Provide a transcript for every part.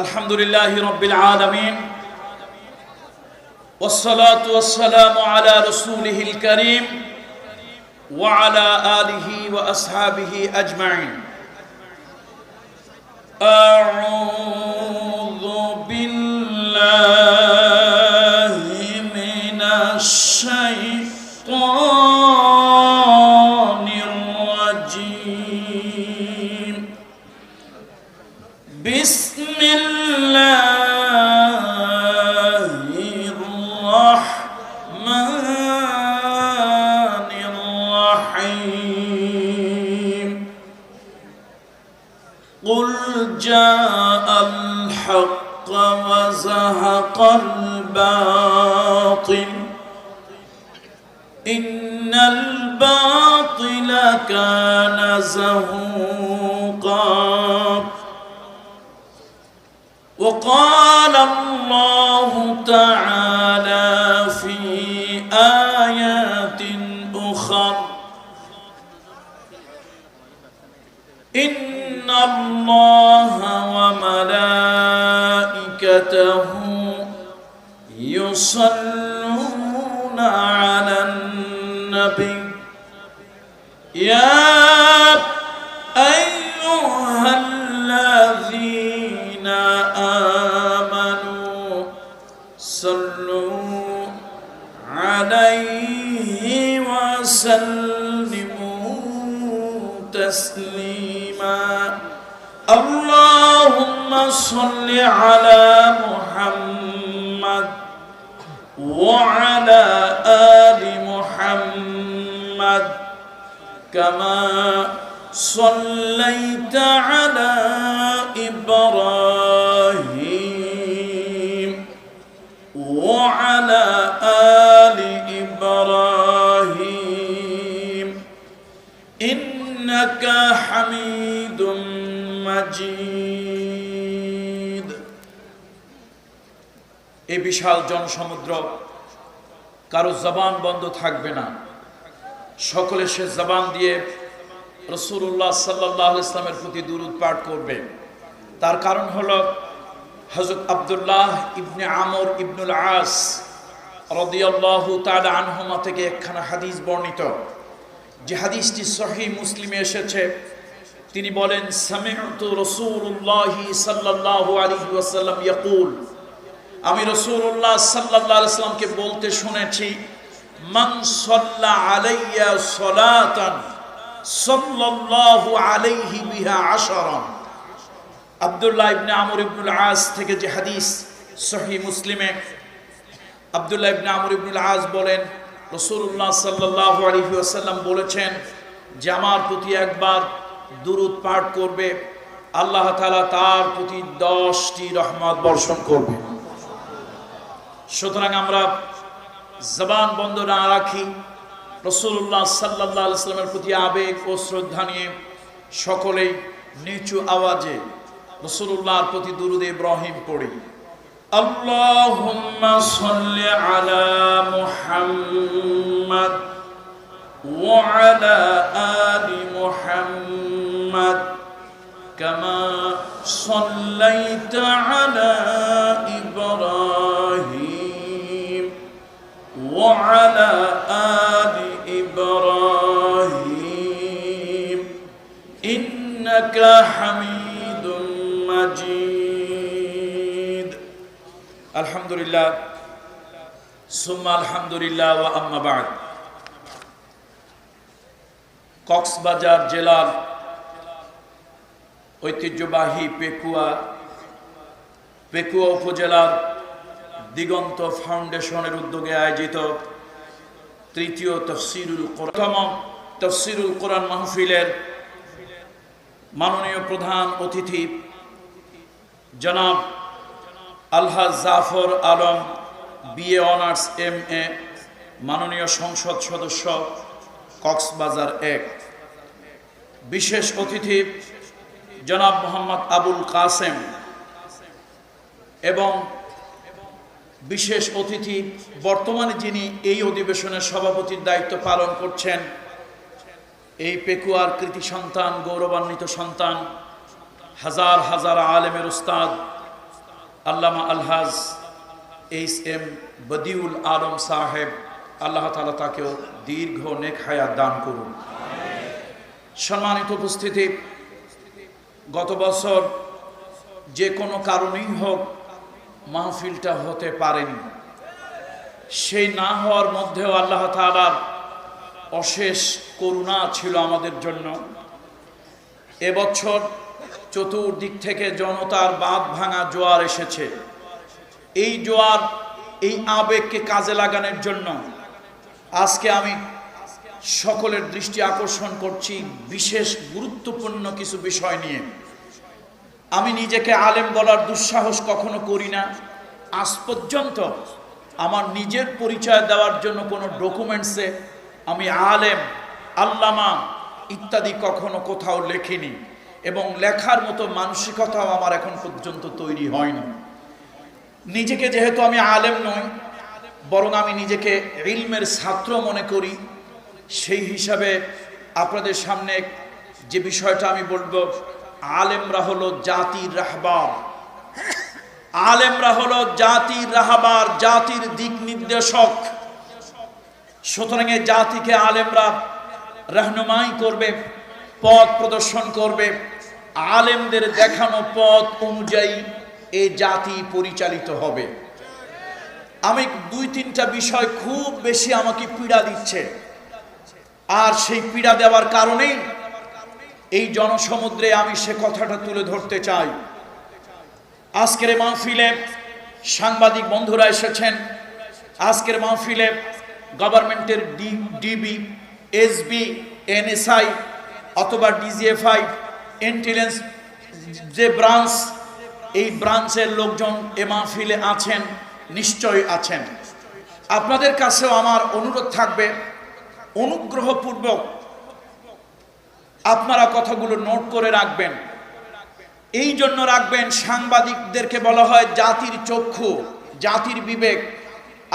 আলহামদুলিল্লাহি রাব্বিল আলামিন ওয়াসসালাতু ওয়াসসালামু আলা রাসূলিহিল কারীম ওয়া আলা আলিহি ওয়া আসহাবিহি আজমাইন। আউযু বিল্লাহি মিনাশ শাইতানির রাজীম। বিসমিল্লাহির রাহমানির রাহিম। কুল জাআল হক ওয়া যাহাকাল বাতিল ইন্নাল বাতিলা কানা যাহুকা। وقال الله تعالى في آيات أخر إن الله وملائكته يصلون على النبي يا أيها الذين آمنوا صلوا عليه وسلموا تسليما اللهم صل على محمد وعلى آل محمد كما صليت على إبراهيم وعلى آل إبراهيم إنك حميد مجيد। এই বিশাল জনসমুদ্র কারো জবান বন্ধ থাকবে না, সকলে সে জবান দিয়ে রাসূলুল্লাহ সাল্লাল্লাহু আলাইহি ওয়াসাল্লামের প্রতি দুরূদ পাঠ করবে। তার কারণ হলো হযরত আব্দুল্লাহ ইবনে আমর ইবনুল আস রাদিয়াল্লাহু তাআলা আনহুমা থেকে একখানা হাদিস বর্ণিত, যে হাদিসটি সহিহ মুসলিমে এসেছে। তিনি বলেন, সামি'তু রাসূলুল্লাহি সাল্লাল্লাহু আলাইহি ওয়াসাল্লাম ইয়াকুল, আমি রাসূলুল্লাহ সাল্লাল্লাহু আলাইহি ওয়াসাল্লামকে বলতে শুনেছি, মান সাল্লা আলাইয়া সালাতান সাল্লাল্লাহু আলাইহি বিহা আশারান। আব্দুল্লাহ ইবনে আমর ইবনুল আস থেকে যে হাদিস সহিহ মুসলিমে, আব্দুল্লাহ ইবনে আমর ইবনুল আস বলেন, রাসূলুল্লাহ সাল্লাল্লাহু আলাইহি ওয়াসাল্লাম বলেছেন যে আমার প্রতি একবার দুরূদ পাঠ করবে, আল্লাহ তাআলা তার প্রতি 10টি রহমত বর্ষণ করবে। সুতরাং আমরা জবান বন্ধ না রাখি, রাসূলুল্লাহ সাল্লাল্লাহু আলাইহি ওয়াসাল্লামের প্রতি আবেগ ও শ্রদ্ধা নিয়ে সকলেই নিচু আওয়াজে রাসূলুল্লাহর প্রতি দুরূদ ইব্রাহিম পড়ি। আল্লাহুম্মা সাল্লি আলা মুহাম্মাদ ওয়া আলা আলি মুহাম্মাদ কামা সাল্লাইতা আলা ইব্রাহিম ওয়া আলা আলি ইব্রাহিম ইন্নাকা হামিদুম মাজিদ। আলহামদুলিল্লাহ সুম্মা আলহামদুলিল্লাহ ওয়া আম্মা বা'দ। কক্সবাজার জেলার ঐতিহ্যবাহী পেকুয়া উপজেলার দিগন্ত ফাউন্ডেশনের উদ্যোগে আয়োজিত তৃতীয় তাফসীরুল কোরআন মাহফিলের মাননীয় প্রধান অতিথি জনাব Alhaj Jafar Alam BA honours MA, মাননীয় সংসদ সদস্য কক্সবাজার 1। বিশেষ অতিথি জনাব মোহাম্মদ আবুল কাসেম এবং বিশেষ অতিথি বর্তমানে যিনি এই অধিবেশনের সভাপতির দায়িত্ব পালন করছেন, এই পেকুয়ার কৃতি সন্তান, গৌরবান্বিত সন্তান, হাজার হাজার আলেমের উস্তাদ আল্লামা আলহাজ এইচ এম বদিউল আলম সাহেব, আল্লাহ তাআলা তাকেও দীর্ঘ নেক হায়াত দান করুন। সম্মানিত উপস্থিতি, গত বছর যে কোনো কারণেই হোক মাহফিলটা হতে পারেনি। সেই না হওয়ার মধ্যেও আল্লাহ তাআলার অশেষ করুণা ছিল আমাদের জন্য। এবছর চতুর্দিক থেকে জনতার বাঁধ ভাঙা জোয়ার এসেছে। এই জোয়ার, এই আবেগকে কাজে লাগানোর জন্য আজকে আমি সকলের দৃষ্টি আকর্ষণ করছি বিশেষ গুরুত্বপূর্ণ কিছু বিষয় নিয়ে। আমি নিজেকে আলেম বলার দুঃসাহস কখনো করি না। আজ পর্যন্ত আমার নিজের পরিচয় দেওয়ার জন্য কোনো ডকুমেন্টসে আমি আলেম, আল্লামা ইত্যাদি কখনো কোথাও লেখিনি, এবং লেখার মতো মানসিকতাও আমার এখন পর্যন্ত তৈরি হয়নি। নিজেকে যেহেতু আমি আলেম নই, বরং আমি নিজেকে ইলমের ছাত্র মনে করি, সেই হিসাবে আপনাদের সামনে যে বিষয়টা আমি বলবো, আলেমরা হলো জাতির রাহবার। আলেমরা হলো জাতির রাহবার, জাতির দিক নির্দেশক। সুতরাং এই জাতিকে আলেমরা রহনুমাই করবে, পথ প্রদর্শন করবে। আলেমদের দেখানো পথ অনুযায়ী এই জাতি পরিচালিত হবে। আমি দুই তিনটা বিষয় খুব বেশি আমাকে পীড়া দিচ্ছে, আর সেই পীড়া দেওয়ার কারণেই এই জনসমুদ্রে আমি সে কথাটা তুলে ধরতে চাই। আজকের মাহফিলে সাংবাদিক বন্ধুরা এসেছেন। আজকের মাহফিলে গভর্নমেন্টের ডিবি, এসবি, এনএসআই অথবা ডিজিএফআই, ইন্টেলিজেন্স যে ব্রাঞ্চ, এই ব্রাঞ্চের লোকজন এ মাহফিলে আছেন, নিশ্চয়ই আছেন। আপনাদের কাছেও আমার অনুরোধ থাকবে, অনুগ্রহপূর্বক আপনারা কথাগুলো নোট করে রাখবেন। এই জন্য রাখবেন, সাংবাদিকদেরকে বলা হয় জাতির চক্ষু, জাতির বিবেক।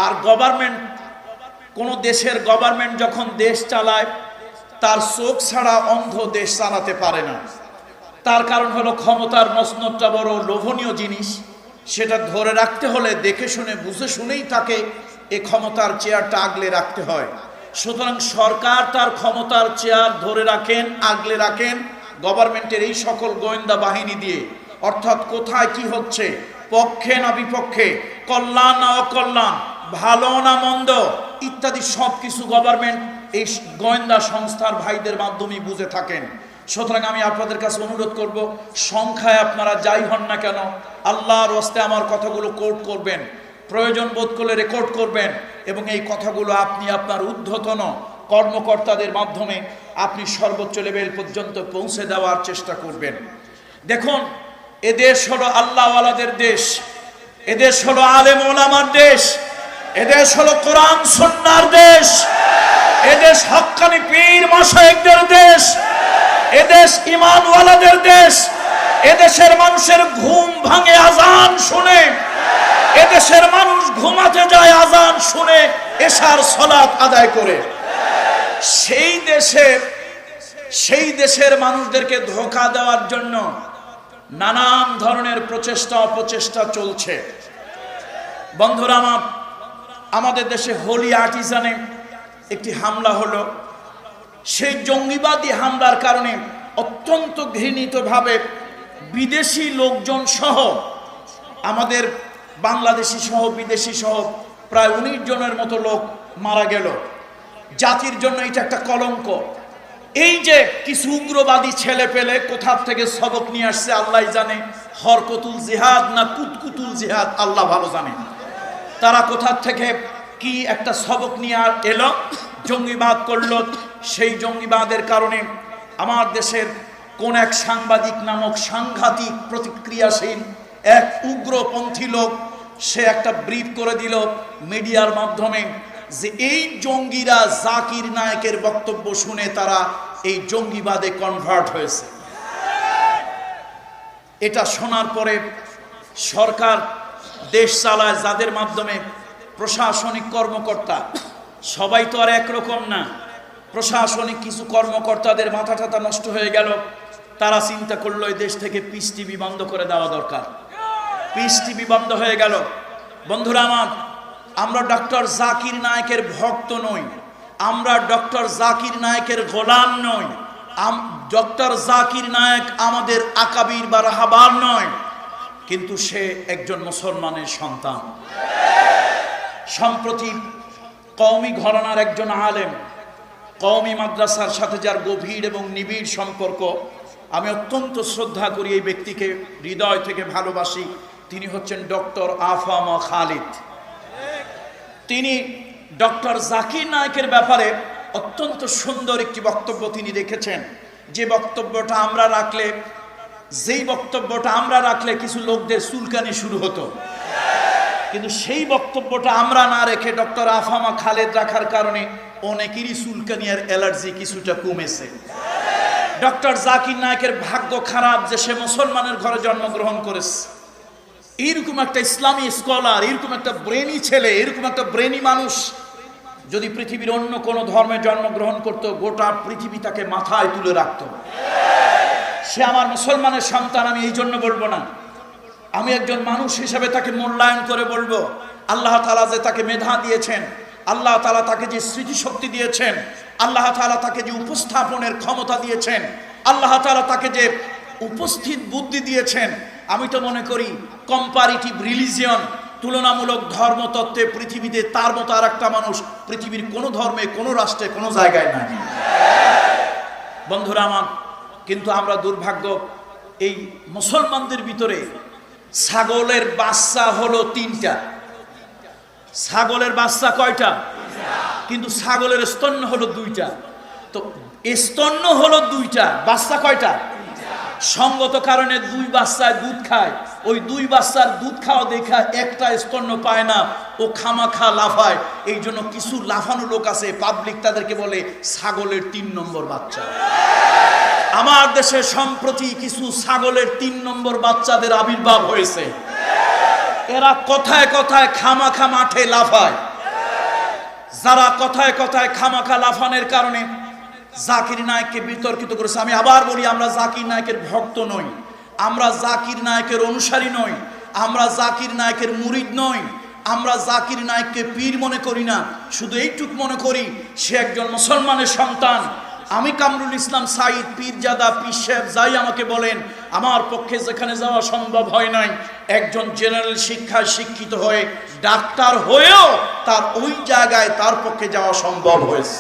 আর গভর্নমেন্ট, কোন দেশের গভর্নমেন্ট যখন দেশ চালায়, তার চোখ ছাড়া অন্ধ দেশ চালাতে পারে না। তার কারণ হলো ক্ষমতার মসনদটা বড় লোভনীয় জিনিস। সেটা ধরে রাখতে হলে দেখে শুনে বুঝে শুনেই তাকে এই ক্ষমতার চেয়ারটা আগলে রাখতে হয়। সুতরাং সরকার তার ক্ষমতার চেয়ার ধরে রাখেন, আগলে রাখেন গভর্নমেন্টের এই সকল গোয়েন্দা বাহিনী দিয়ে। অর্থাৎ কোথায় কি হচ্ছে, পক্ষে না বিপক্ষে, কল্যাণ না অকল্যাণ, ভালো না মন্দ ইত্যাদি সব কিছু গভর্নমেন্ট এই গোয়েন্দা সংস্থার ভাইদের মাধ্যমেই বুঝে থাকেন। সুতরাং আমি আপনাদের কাছে অনুরোধ করব, সংখ্যায় আপনারা যাই হন না কেন, আল্লাহর ওয়াস্তে আমার কথাগুলো কোট করবেন, প্রয়োজন বোধ করলে রেকর্ড করবেন, এবং এই কথাগুলো আপনি আপনার ঊর্ধ্বতন কর্মকর্তাদের মাধ্যমে আপনি সর্বোচ্চ লেভেল পর্যন্ত পৌঁছে দেওয়ার চেষ্টা করবেন। দেখুন, এদেশ হলো আল্লাহওয়ালাদের দেশ, এদেশ হলো আলেম ওলামার দেশ, এদেশ হলো কোরআন সুন্নাহর দেশ, এদেশ হক্কানি পীর মাশায়েখদের দেশ, এদেশ ঈমানওয়ালাদের দেশ। এদেশের মানুষের ঘুম ভাঙে আজান শুনে, এদেশের মানুষ ঘুমাতে যায় আজান শুনে, এশার সালাত আদায় করে। সেই দেশের মানুষদেরকে ধোঁকা দেওয়ার জন্য নানান ধরনের প্রচেষ্টা অপচেষ্টা চলছে। বন্ধুরা আমার, আমাদের দেশে হোলি আর্টিজানে একটি হামলা হলো। সেই জঙ্গিবাদী হামলার কারণে অত্যন্ত ঘৃণিতভাবে বিদেশি লোকজন সহ, আমাদের বাংলাদেশি সহ বিদেশি সহ প্রায় 19 জনের মতো লোক মারা গেল। জাতির জন্য এটা একটা কলঙ্ক। এই যে কিছু উগ্রবাদী ছেলে পেলে কোথা থেকে সবক নিয়ে আসছে আল্লাহ জানে, হরকতুল জিহাদ না কুতকুতুল জিহাদ আল্লাহ ভালো জানে। তারা কোথা থেকে কি একটা সবক নিয়ে এলো, জঙ্গিবাদ করলো। সেই জঙ্গিবাদের কারণে আমার দেশের কোন এক সাংবাদিক নামক সাংঘাতিক প্রতিক্রিয়াশীল এক উগ্রপন্থী লোক, সে একটা ব্রিফ করে দিল মিডিয়ার মাধ্যমে যে এই জঙ্গিরা জাকির নায়েকের বক্তব্য শুনে তারা এই জঙ্গিবাদে কনভার্ট হয়েছে। এটা শোনার পরে সরকার দেশ চালায় যাদের মাধ্যমে, প্রশাসনিক কর্মকর্তা, সবাই তো আর একরকম না। প্রশাসনিক কিছু কর্মকর্তাদের মাথা টাথা নষ্ট হয়ে গেল। তারা চিন্তা করলো এই দেশ থেকে পিস টিভি বন্ধ করে দেওয়া দরকার। পিস টিভি বন্ধ হয়ে গেল। বন্ধুরা আমার, আমরা ডক্টর জাকির নায়েকের ভক্ত নই, আমরা ডক্টর জাকির নায়েকের গোলাম নই। ডক্টর জাকির নায়েক আমাদের আকাবির বা রাহাবার নয়, কিন্তু সে একজন মুসলমানের সন্তান। সম্প্রতি কওমি ঘরানার একজন আলেম, কওমি মাদ্রাসার সাথে যার গভীর এবং নিবিড় সম্পর্ক, আমি অত্যন্ত শ্রদ্ধা করি এই ব্যক্তিকে, হৃদয় থেকে ভালোবাসি। তিনি হচ্ছেন ডক্টর আফামা খালিদ। তিনি ডক্টর জাকির নায়েকের ব্যাপারে অত্যন্ত সুন্দর একটি বক্তব্য তিনি রেখেছেন, যেই বক্তব্যটা আমরা রাখলে কিছু লোকদের চুলকানি শুরু হতো, কিন্তু সেই বক্তব্যটা আমরা না রেখে ডক্টর আফামা খালেদ রাখার কারণে অনেকেরই চুলকানি আর অ্যালার্জি কিছুটা কমেছে। ডক্টর জাকির নায়েকের ভাগ্য খারাপ যে সে মুসলমানের ঘরে জন্মগ্রহণ করেছে। এইরকম একটা ইসলামী স্কলার, এরকম একটা ব্রেনি ছেলে, এরকম একটা ব্রেনি মানুষ যদি পৃথিবীর অন্য কোনো ধর্মে জন্মগ্রহণ করত, গোটা পৃথিবী তাকে মাথায় তুলে রাখত। সে আমার মুসলমানের সন্তান, আমি এই জন্য বলবো না, আমি একজন মানুষ হিসেবে তাকে মূল্যায়ন করে বলবো, আল্লাহ তাআলা যে তাকে মেধা দিয়েছেন, আল্লাহ তাআলা তাকে যে স্মৃতিশক্তি দিয়েছেন, আল্লাহ তাআলা তাকে যে উপস্থাপনের ক্ষমতা দিয়েছেন, আল্লাহ তাআলা তাকে যে উপস্থিত বুদ্ধি দিয়েছেন, আমি তো মনে করি কম্পারিটিভ রিলিজিয়ন, তুলনামূলক ধর্মতত্ত্বে পৃথিবীতে তার মতো আর একটা মানুষ পৃথিবীর কোনো ধর্মে, কোনো রাষ্ট্রে, কোনো জায়গায় নাই। বন্ধুরা আমার, কিন্তু আমরা দুর্ভাগ্য, এই মুসলমানদের ভিতরে ছাগলের বাচ্চা হলো 3টা। ছাগলের বাচ্চা কয়টা? কিন্তু ছাগলের স্তন্য হলো 2টা। তো স্তন্য হলো 2টা, বাচ্চা কয়টা? সঙ্গত কারণে 2 বাচ্চায় দুধ খায়, ওই 2 বাচ্চার দুধ খাওয়া দেখা একটা স্তন্য পায় না, ও খামাখা লাফায়। এই জন্য কিছু লাফানো লোক আছে, পাবলিক তাদেরকে বলে ছাগলের 3 নম্বর বাচ্চা। আমার দেশে সম্প্রতি কিছু ছাগলের 3 নম্বর বাচ্চাদের আবির্ভাব হয়েছে। এরা কথায় কথায় খামাখা মাঠে লাফায়। যারা কথায় কথায় খামাখা লাফানোর কারণে জাকির নায়েককে বিতর্কিত করেছে। আমি আবার বলি, আমরা জাকির নায়েকের ভক্ত নই, আমরা জাকির নায়েকের অনুসারী নই, আমরা জাকির নায়েকের মুরিদ নই, আমরা জাকির নায়েককে পীর মনে করি না। শুধু এইটুক মনে করি সে একজন মুসলমানের সন্তান। আমি কামরুল ইসলাম সাঈদ, পীরজাদা, পীর সাহেব যাই আমাকে বলেন, আমার পক্ষে যেখানে যাওয়া সম্ভব হয় নাই, একজন জেনারেল শিক্ষায় শিক্ষিত হয়ে ডাক্তার হয়েও তার ওই জায়গায় তার পক্ষে যাওয়া সম্ভব হয়েছে।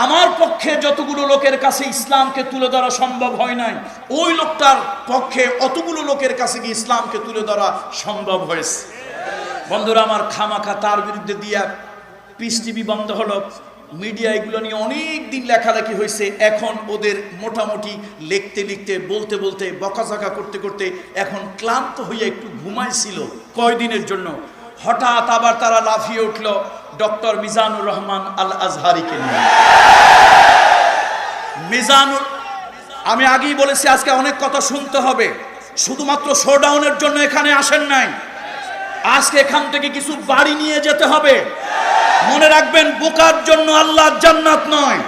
আমার পক্ষে যতগুলো লোকের কাছে ইসলামকে তুলে ধরা সম্ভব হয় নাই, ওই লোকটার পক্ষে অতগুলো লোকের কাছে গিয়ে ইসলামকে তুলে ধরা সম্ভব হয়েছে। বন্ধুরা আমার, খামাখা তার বিরুদ্ধে দিয়া পিস টিভি বন্ধ হলো, মিডিয়া এগুলো নিয়ে অনেক দিন লেখালেখি হয়েছে। এখন ওদের মোটামুটি লিখতে লিখতে, বলতে বলতে, বকাঝকা করতে করতে এখন ক্লান্ত হয়ে একটু ঘুমাইছিল কয়দিনের জন্য। হঠাৎ আবার তারা লাফিয়ে উঠল ডক্টর মিজানুর রহমান আল আজহারিকে নিয়ে। মিজানুর, আমি আগেই বলেছি আজকে অনেক কথা শুনতে হবে, শুধুমাত্র শোডাউনের জন্য এখানে আসেন নাই, আজকে এখান থেকে কিছু বাড়ি নিয়ে যেতে হবে। মনে রাখবেন, বোকার জন্য আল্লাহর জান্নাত নয়,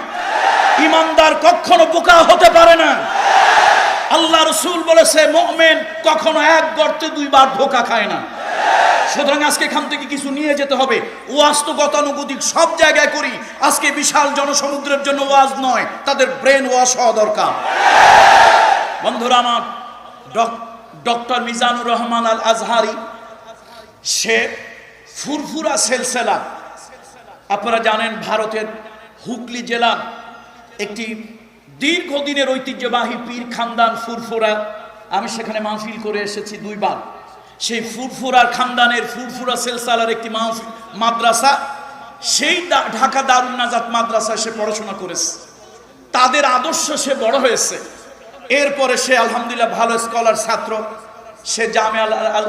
ইমানদার কখনো বোকা হতে পারে না। আল্লাহ রাসূল বলেছে, মুমিন কখনো এক গর্তে 2 বার ধোঁকা খায় না। সুতরাং আজকে এখান থেকে কিছু নিয়ে যেতে হবে। ওয়াজ তো গতানুগতিক সব জায়গায় করি, আজকে বিশাল জনসমুদ্রের জন্য ওয়াজ নয়, তাদের ব্রেন ওয়াশ হওয়া দরকার। বন্ধুরা আমার, ডক্টর মিজানুর রহমান আল আজহারি, সে ফুরফুরা সিলসিলা, আপনারা জানেন ভারতের হুগলি জেলার একটি দীর্ঘদিনের ঐতিহ্যবাহী পীর খানদান ফুরফুরা। আমি সেখানে মাহফিল করে এসেছি 2 বার। সেই ফুরফুরার খানদানের ফুরফুরা সিলসিলার একটি মাদ্রাসা, সেই ঢাকা দারুন নাজাত মাদ্রাসায় সে পড়াশোনা করেছে। তাদের আদর্শ সে বড় হয়েছে। এরপরে সে আলহামদুলিল্লাহ ভালো স্কলার ছাত্র। সে জামিয়া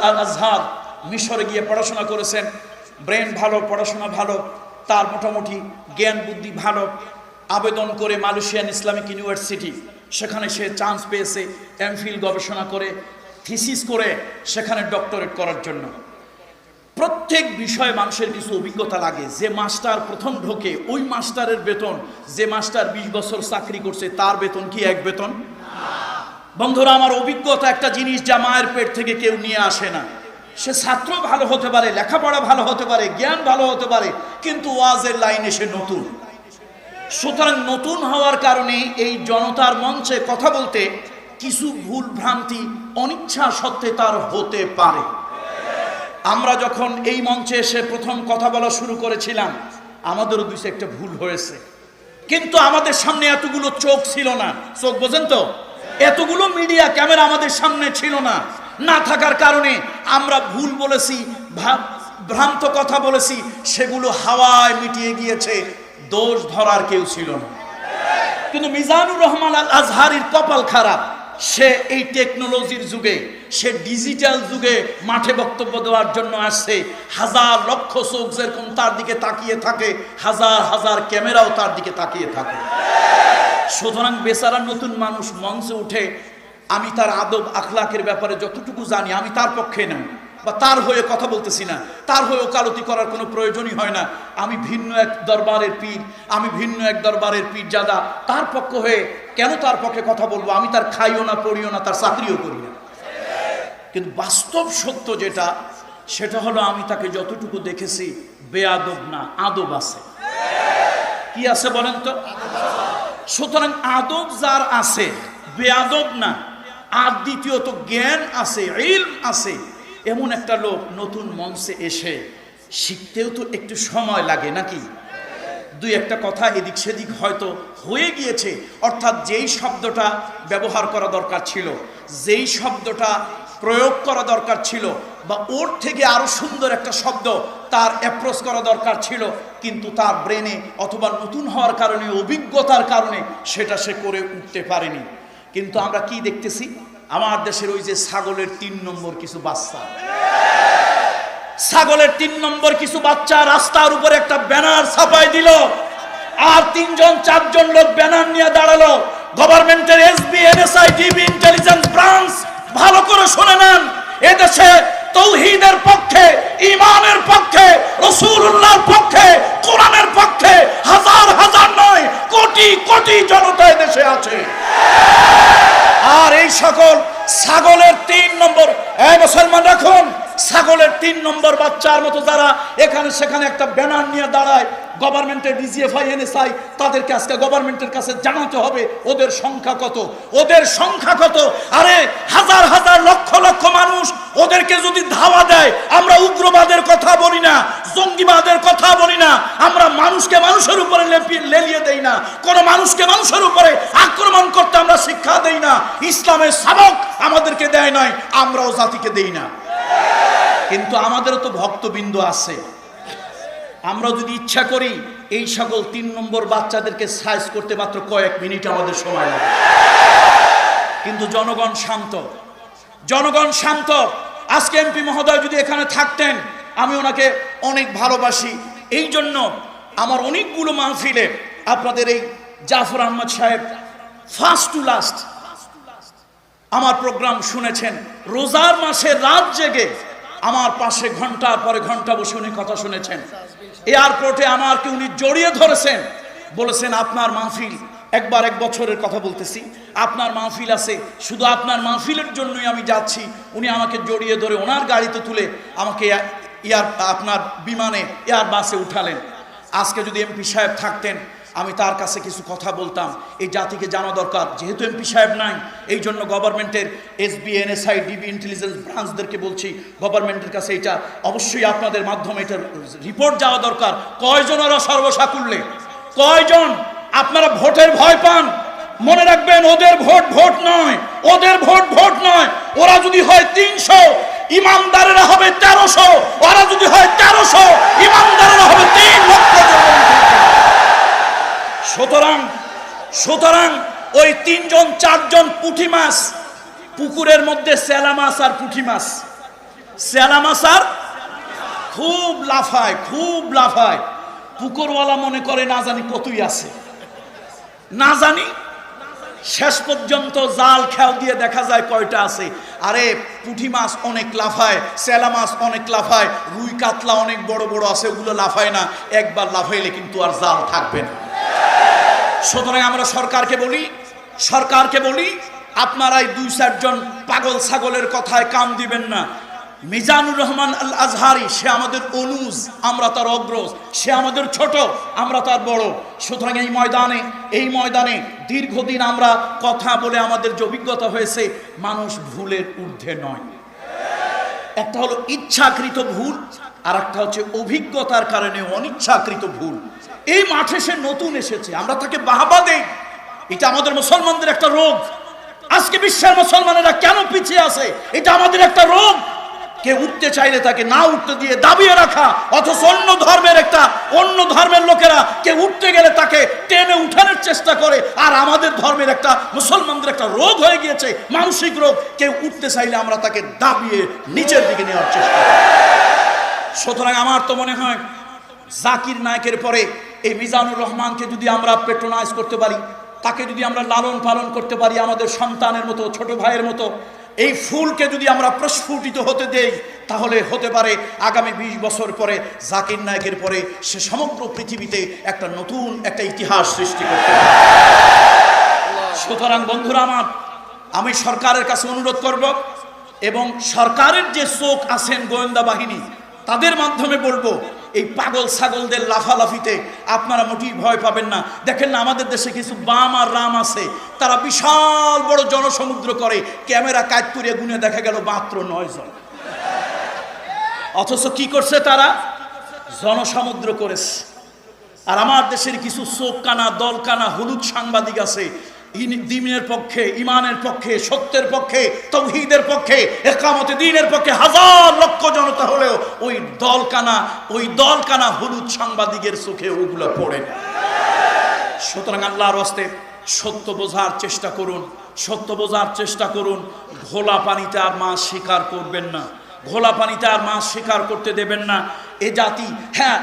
আল আজহার মিশরে গিয়ে পড়াশোনা করেছেন। ব্রেন ভালো, পড়াশোনা ভালো, তার মোটামুটি জ্ঞান বুদ্ধি ভালো। আবেদন করে মালয়েশিয়ান ইসলামিক ইউনিভার্সিটি, সেখানে সে চান্স পেয়েছে এমফিল গবেষণা করে, থিসিস করে সেখানে ডক্টরেট করার জন্য। প্রত্যেক বিষয়ে মানুষের কিছু অভিজ্ঞতা লাগে। যে মাস্টার প্রথম ঢোকে, ওই মাস্টারের বেতন যে মাস্টার 20 বছর চাকরি করছে তার বেতন কি এক বেতন? বন্ধুরা আমার, অভিজ্ঞতা একটা জিনিস যা মায়ের পেট থেকে কেউ নিয়ে আসে না। সে ছাত্র ভালো হতে পারে, লেখাপড়া ভালো হতে পারে, জ্ঞান ভালো হতে পারে, কিন্তু ওয়াজের লাইনে সে নতুন। সুতরাং নতুন হওয়ার কারণে এই জনতার মঞ্চে কথা বলতে কিছু ভুল ভ্রান্তি অনিচ্ছা সত্ত্বে তার হতে পারে। আমরা যখন এই মঞ্চে এসে প্রথম কথা বলা শুরু করেছিলাম, আমাদেরও দুই একটা ভুল হয়েছে, কিন্তু আমাদের সামনে এতগুলো চোখ ছিল না। চোখ বোঝেন তো, এতগুলো মিডিয়া ক্যামেরা আমাদের সামনে ছিল না। না থাকার কারণে আমরা ভুল বলেছি, ভ্রান্ত কথা বলেছি, সেগুলো হাওয়ায় মিটিয়ে গিয়েছে, দোষ ধরার কেউ ছিল না। কিন্তু মিজানুর রহমান আল আজহারির কপাল খারাপ, সে এই টেকনোলজির যুগে, সে ডিজিটাল যুগে মাঠে বক্তব্য দেওয়ার জন্য আসছে। হাজার লক্ষ চোখ যেরকম তার দিকে তাকিয়ে থাকে, হাজার হাজার ক্যামেরাও তার দিকে তাকিয়ে থাকে। সুতরাং বেচারা নতুন মানুষ মঞ্চে উঠে, আমি তার আদব আখলাকের ব্যাপারে যতটুকু জানি আমি তার পক্ষে নই, বা তার হয়ে কথা বলতেছি না, তার হয়ে ওকালতি করার কোনো প্রয়োজনই হয় না। আমি ভিন্ন এক দরবারের পীর, আমি ভিন্ন এক দরবারের পীরজাদা, তার পক্ষ হয়ে কেন তার পক্ষে কথা বলবো? আমি তার খাইও না, পড়িও না, তার চাকরিও করি না। কিন্তু বাস্তব সত্য যেটা, সেটা হলো আমি তাকে যতটুকু দেখেছি বেয়াদব না, আদব আছে। কি আছে বলেন তো? সুতরাং আদব যার আছে, বেয়াদব না। আর দ্বিতীয়ত জ্ঞান আছে, ইলম আছে, এমন একটা লোক নতুন মঞ্চে এসে শিখতেও তো একটু সময় লাগে নাকি? দুই একটা কথা এদিক সেদিক হয়তো হয়ে গিয়েছে, অর্থাৎ যেই শব্দটা ব্যবহার করা দরকার ছিল, যেই শব্দটা প্রয়োগ করা দরকার ছিল, বা ওর থেকে আরো সুন্দর একটা শব্দ তার অ্যাপ্রোচ করা দরকার ছিল, কিন্তু তার ব্রেনে অথবা নতুন হওয়ার কারণে, অভিজ্ঞতার কারণে সেটা সে করে উঠতে পারেনি। কিন্তু আমরা কি দেখতেছি? আমার দেশের ওই যে ছাগলের 3 নম্বর কিছু বাচ্চা, ছাগলের 3 নম্বর কিছু বাচ্চা রাস্তার উপরে একটা ব্যানার ছাপাই দিল, আর 3-4জন লোক ব্যানার নিয়ে দাঁড়ালো। গভর্নমেন্টের SB, NSI, DB, intelligence branch, ভালো করে শুনে নেন, এদেশে তৌহিদের পক্ষে, ঈমানের পক্ষে, রাসূলুল্লাহর পক্ষে, কোরআনের পক্ষে হাজার হাজার নয়, কোটি কোটি জনতা এদেশে আছে। আর এই সকল ছাগলের 3 নম্বর, মুসলমান রাখুন, ছাগলের 3 নম্বর বাচ্চার মতো যারা এখানে সেখানে একটা ব্যানার নিয়ে দাঁড়ায়, গভর্নমেন্টের ডিজিএফআই, এনএসআই, তাদেরকে আজকে গভর্নমেন্টের কাছে জানাতে হবে ওদের সংখ্যা কত, ওদের সংখ্যা কত। আরে হাজার হাজার লক্ষ লক্ষ মানুষ, ওদেরকে যদি ধাওয়া দেয়, আমরা উগ্রবাদের কথা বলি না, জঙ্গিবাদের কথা বলি না, আমরা মানুষকে মানুষের উপরে লেলিয়ে দেই না, কোন মানুষকে মানুষের উপরে আক্রমণ করতে আমরা শিক্ষা দেই না, ইসলামের সাবক আমাদেরকে দেয় নয়, আমরাও জাতিকে দেই না। কিন্তু আমাদেরও তো ভক্তবৃন্দ আছে, আমরা যদি ইচ্ছা করি এই সকল 3 নম্বর বাচ্চাদেরকে সাইজ করতে মাত্র কয়েক মিনিট আমাদের সময় লাগে। কিন্তু জনগণ শান্ত, জনগণ শান্ত। আজকে এমপি মহোদয় যদি এখানে থাকতেন, আমি ওনাকে অনেক ভালোবাসি, এই জন্য আমার অনেকগুলো মাহফিলে আপনাদের এই জাফর আহমদ সাহেব ফার্স্ট টু লাস্ট আমার প্রোগ্রাম শুনেছেন। রোজার মাসে রাত জেগে আমার পাশে ঘন্টার পরে ঘন্টা বসে উনি কথা শুনেছেন। এয়ারপোর্টে আমাকে উনি জড়িয়ে ধরেছেন, বলেছেন আপনার মাহফিল, একবার 1 বছরের কথা বলতেছি, আপনার মাহফিল আছে, শুধু আপনার মাহফিলের জন্যই আমি যাচ্ছি। উনি আমাকে জড়িয়ে ধরে ওনার গাড়িতে তুলে আমাকে আপনার বিমানে, এয়ার বাসে উঠালেন। আজকে যদি এমপি সাহেব থাকতেন, আমি তার কাছে কিছু কথা বলতাম, এই জাতিকে জানা দরকার। যেহেতু এমপি সাহেব নাই, এই জন্য গভর্নমেন্টের এসবি, এনএসআই, ডিবি, ইন্টেলিজেন্স ব্রাঞ্চদেরকে বলছি, গভর্নমেন্টের কাছে এটা অবশ্যই আপনাদের মাধ্যমে এটার রিপোর্ট যাওয়া দরকার। কয়জন ওরা সর্বসাকুল্যে, কয়জন? আপনারা ভোটের ভয় পান, মনে রাখবেন ওদের ভোট ভোট নয়, ওদের ভোট ভোট নয়। ওরা যদি হয় 300, ইমানদারেরা হবে 1300, ওরা যদি হয় 1300, ইমানদারেরা হবে 3 লক্ষ। সুতরাং ওই 3-4জন পুঁটি মাছ পুকুরের মধ্যে, সেলা মাছ আর পুঁটি মাছ, সেলা মাছ আর খুব লাফায়, খুব লাফায়। পুকুরওয়ালা মনে করে না জানি কতই আছে, না জানি, শেষ পর্যন্ত জাল খেয়াল দিয়ে দেখা যায় কয়টা আছে। আরে পুঁটি মাছ অনেক লাফায়, সেলা মাছ অনেক লাফায়, রুই কাতলা অনেক বড় বড় আছে, ওগুলো লাফায় না। একবার লাফাইলে কিন্তু আর জাল থাকবে না। সুতরাং আমরা সরকারকে বলি, আপনারাই 2-4 জন পাগল ছাগলের কথায় কাম দিবেন না। মিজানুর রহমান আল আজহারি সে আমাদের অনুজ, আমরা তার অগ্রজ, সে আমাদের ছোট, আমরা তার বড়। সুতরাং এই ময়দানে দীর্ঘদিন আমরা কথা বলে আমাদের যে অভিজ্ঞতা হয়েছে, মানুষ ভুলের ঊর্ধ্বে নয়। একটা হলো ইচ্ছাকৃত ভুল, আর একটা হচ্ছে অভিজ্ঞতার কারণে অনিচ্ছাকৃত ভুল। এই মাঠে সে নতুন এসেছে, আমরা তাকে বাহবা দেই। এটা আমাদের মুসলমানদের একটা রোগ। আজকে বিশ্বের মুসলমানেরা কেন পিছিয়ে আছে, এটা আমাদের একটা রোগ। কে উঠতে চাইলে তাকে না উঠতে দিয়ে দাবিয়ে রাখা, অথচ অন্য ধর্মের লোকেরা কে উঠতে গেলে তাকে টেনে উঠানোর চেষ্টা করে। আর আমাদের ধর্মের একটা মুসলমানদের একটা রোগ হয়ে গিয়েছে, মানসিক রোগ। কেউ উঠতে চাইলে আমরা তাকে দাবিয়ে নিচের দিকে নেওয়ার চেষ্টা করি। সুতরাং আমার তো মনে হয় জাকির নায়েকের পরে এই মিজানুর রহমানকে যদি আমরা পেট্রোনাইজ করতে পারি, তাকে যদি আমরা লালন পালন করতে পারি আমাদের সন্তানের মতো, ছোট ভাইয়ের মতো, এই ফুলকে যদি আমরা প্রস্ফুটিত হতে দেই, তাহলে হতে পারে আগামী 20 বছর পরে জাকির নায়েকের পরে সে সমগ্র পৃথিবীতে একটা নতুন একটা ইতিহাস সৃষ্টি করতে পারে। সুতরাং বন্ধুরা আমার, আমি সরকারের কাছে অনুরোধ করব, এবং সরকারের যে চোখ আছেন গোয়েন্দা বাহিনী, তাদের মাধ্যমে বলবো, এই পাগল ছাগলদের লাফালাফিতে আপনারা মোটেই ভয় পাবেন না। দেখেন না, আমাদের দেশে কিছু বাম আর রাম আছে, তারা বিশাল বড় জনসমুদ্র করে, ক্যামেরা কাজ করিয়ে গুনে দেখা গেল মাত্র 9 জন। অথচ কি করছে তারা? জনসমুদ্র করেছে। আর আমার দেশের কিছু চোখ কানা, দল কানা, হলুদ সাংবাদিক আছে, দ্বীনের পক্ষে, ইমানের পক্ষে, সত্যের পক্ষে, তাওহীদের পক্ষে, ইকামতে দ্বীনের পক্ষে হাজার লক্ষ জনতা হলেও ওই দল কানা হলুদ সাংবাদিকের চোখে ওগুলো পড়ে না। সুতরাং আল্লাহর ওয়াস্তে সত্য বোঝার চেষ্টা করুন, সত্য বোঝার চেষ্টা করুন। ঘোলা পানিতে আর মাছ শিকার করবেন না, ঘোলা পানিতে আর মাছ শিকার করতে দেবেন না এ জাতি। হ্যাঁ,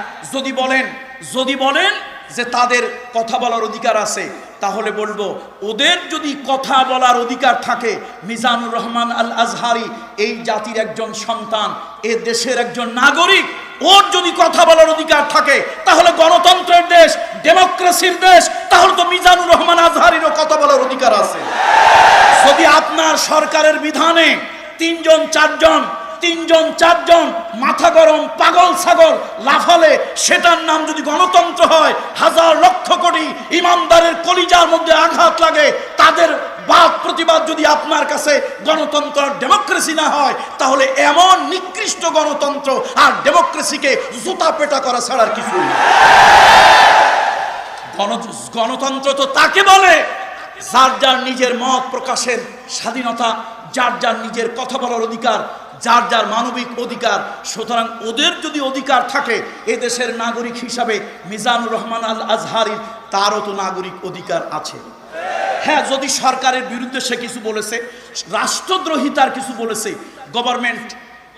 যদি বলেন যে তাদের কথা বলার অধিকার আছে, তাহলে বলবো, ওদের যদি কথা বলার অধিকার থাকে, মিজানুর রহমান আল আজহারি এই জাতির একজন সন্তান, এ দেশের একজন নাগরিক, ওর যদি কথা বলার অধিকার থাকে, তাহলে গণতন্ত্রের দেশ, ডেমোক্রেসির দেশ, তাহলে তো মিজানুর রহমান আজহারিরও কথা বলার অধিকার আছে। যদি আপনার সরকারের বিধানে 3জন 4জন মাথা গরম পাগল ছাগল লাফালে, সেটার নাম যদি গণতন্ত্র হয়, হাজার লক্ষ কোটি ইমানদারের কলিজার মধ্যে আঘাত লাগে, তাদের বাদ প্রতিবাদ যদি আপনার কাছে গণতন্ত্র আর ডেমোক্রেসি না হয়, তাহলে এমন নিকৃষ্ট গণতন্ত্র আর ডেমোক্রেসিকে জুতা পেটা করা ছাড়ার কিছু নেই। গণতন্ত্র তো তাকে বলে যার যার নিজের মত প্রকাশের স্বাধীনতা, যার যার নিজের কথা বলার অধিকার, যার যার মানবিক অধিকার। সুতরাং ওদের যদি অধিকার থাকে, এদেশের নাগরিক হিসাবে মিজানুর রহমান আল আজহারির তারও তো নাগরিক অধিকার আছে। হ্যাঁ, যদি সরকারের বিরুদ্ধে সে কিছু বলেছে, রাষ্ট্রদ্রোহিতার কিছু বলেছে, গভর্নমেন্ট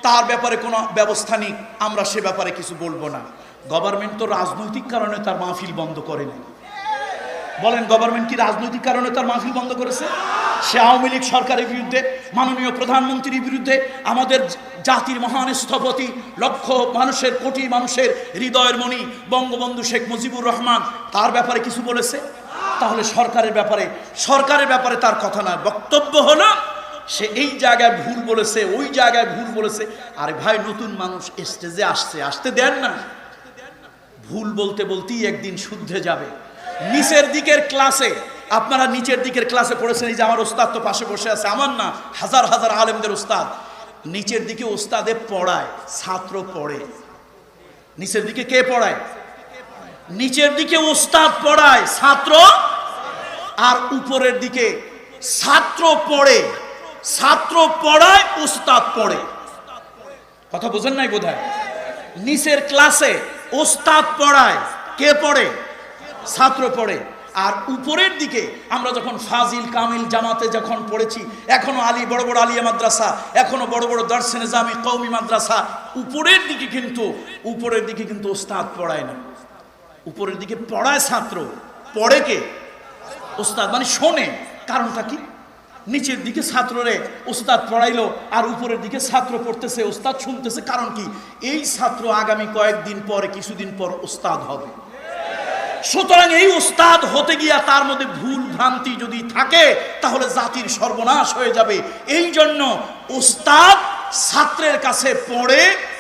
তার ব্যাপারে কোনো ব্যবস্থা নিক, আমরা সে ব্যাপারে কিছু বলবো না। গভর্নমেন্ট তো রাজনৈতিক কারণে তার মাহফিল বন্ধ করেনি। বলেন, গভর্নমেন্ট কি রাজনৈতিক কারণে তার মাহফিল বন্ধ করেছে? সে আওয়ামী লীগ সরকারের বিরুদ্ধে, মাননীয় প্রধানমন্ত্রীর বিরুদ্ধে, আমাদের জাতির মহান স্থপতি, লক্ষ মানুষের, কোটি মানুষের হৃদয়ের মণি বঙ্গবন্ধু শেখ মুজিবুর রহমান, তার ব্যাপারে কিছু বলেছে? তাহলে সরকারের ব্যাপারে তার কথা না। বক্তব্য হলো সে এই জায়গায় ভুল বলেছে, ওই জায়গায় ভুল বলেছে। আরে ভাই, নতুন মানুষ স্টেজে আসতে দেন না। ভুল বলতে বলতেই একদিন শুদ্ধে যাবে। নিচের দিকের ক্লাসে পড়েছেন, এই যে আমার ওস্তাদ তো পাশে বসে আছে, আমার না, হাজার হাজার আলেমদের ওস্তাদ। নিচের দিকে ওস্তাদে পড়ায়, ছাত্র পড়ে। নিচের দিকে কে পড়ায়? নিচের দিকে ওস্তাদ পড়ায়, ছাত্র, আর উপরের দিকে ছাত্র পড়ায়, ওস্তাদ পড়ে। কথা বোঝেন নাই বোধহয়? নিচের ক্লাসে ওস্তাদ পড়ায়, কে পড়ে? ছাত্র পড়ে। আর উপরের দিকে আমরা যখন ফাজিল কামিল জামাতে যখন পড়েছি, এখনো বড় বড় আলিয়া মাদ্রাসা, এখনো বড় বড় দারসে নিজামি কওমি মাদ্রাসা, উপরের দিকে কিন্তু ওস্তাদ পড়ায় না। উপরের দিকে পড়ায় ছাত্র, পড়ে কে? ওস্তাদ। মানে শোনে। কারণটা কি? নিচের দিকে ছাত্ররে ওস্তাদ পড়াইলো, আর উপরের দিকে ছাত্র পড়তেছে, ওস্তাদ শুনতেছে। কারণ কি? এই ছাত্র আগামী কয়েকদিন পরে, কিছুদিন পর ওস্তাদ হবে। সুতরাং এই উস্তাদ হতে গিয়া তার মধ্যে ভুল ভ্রান্তি যদি থাকে তাহলে জাতির সর্বনাশ হয়ে যাবে। এই জন্য উস্তাদ ছাত্রের কাছে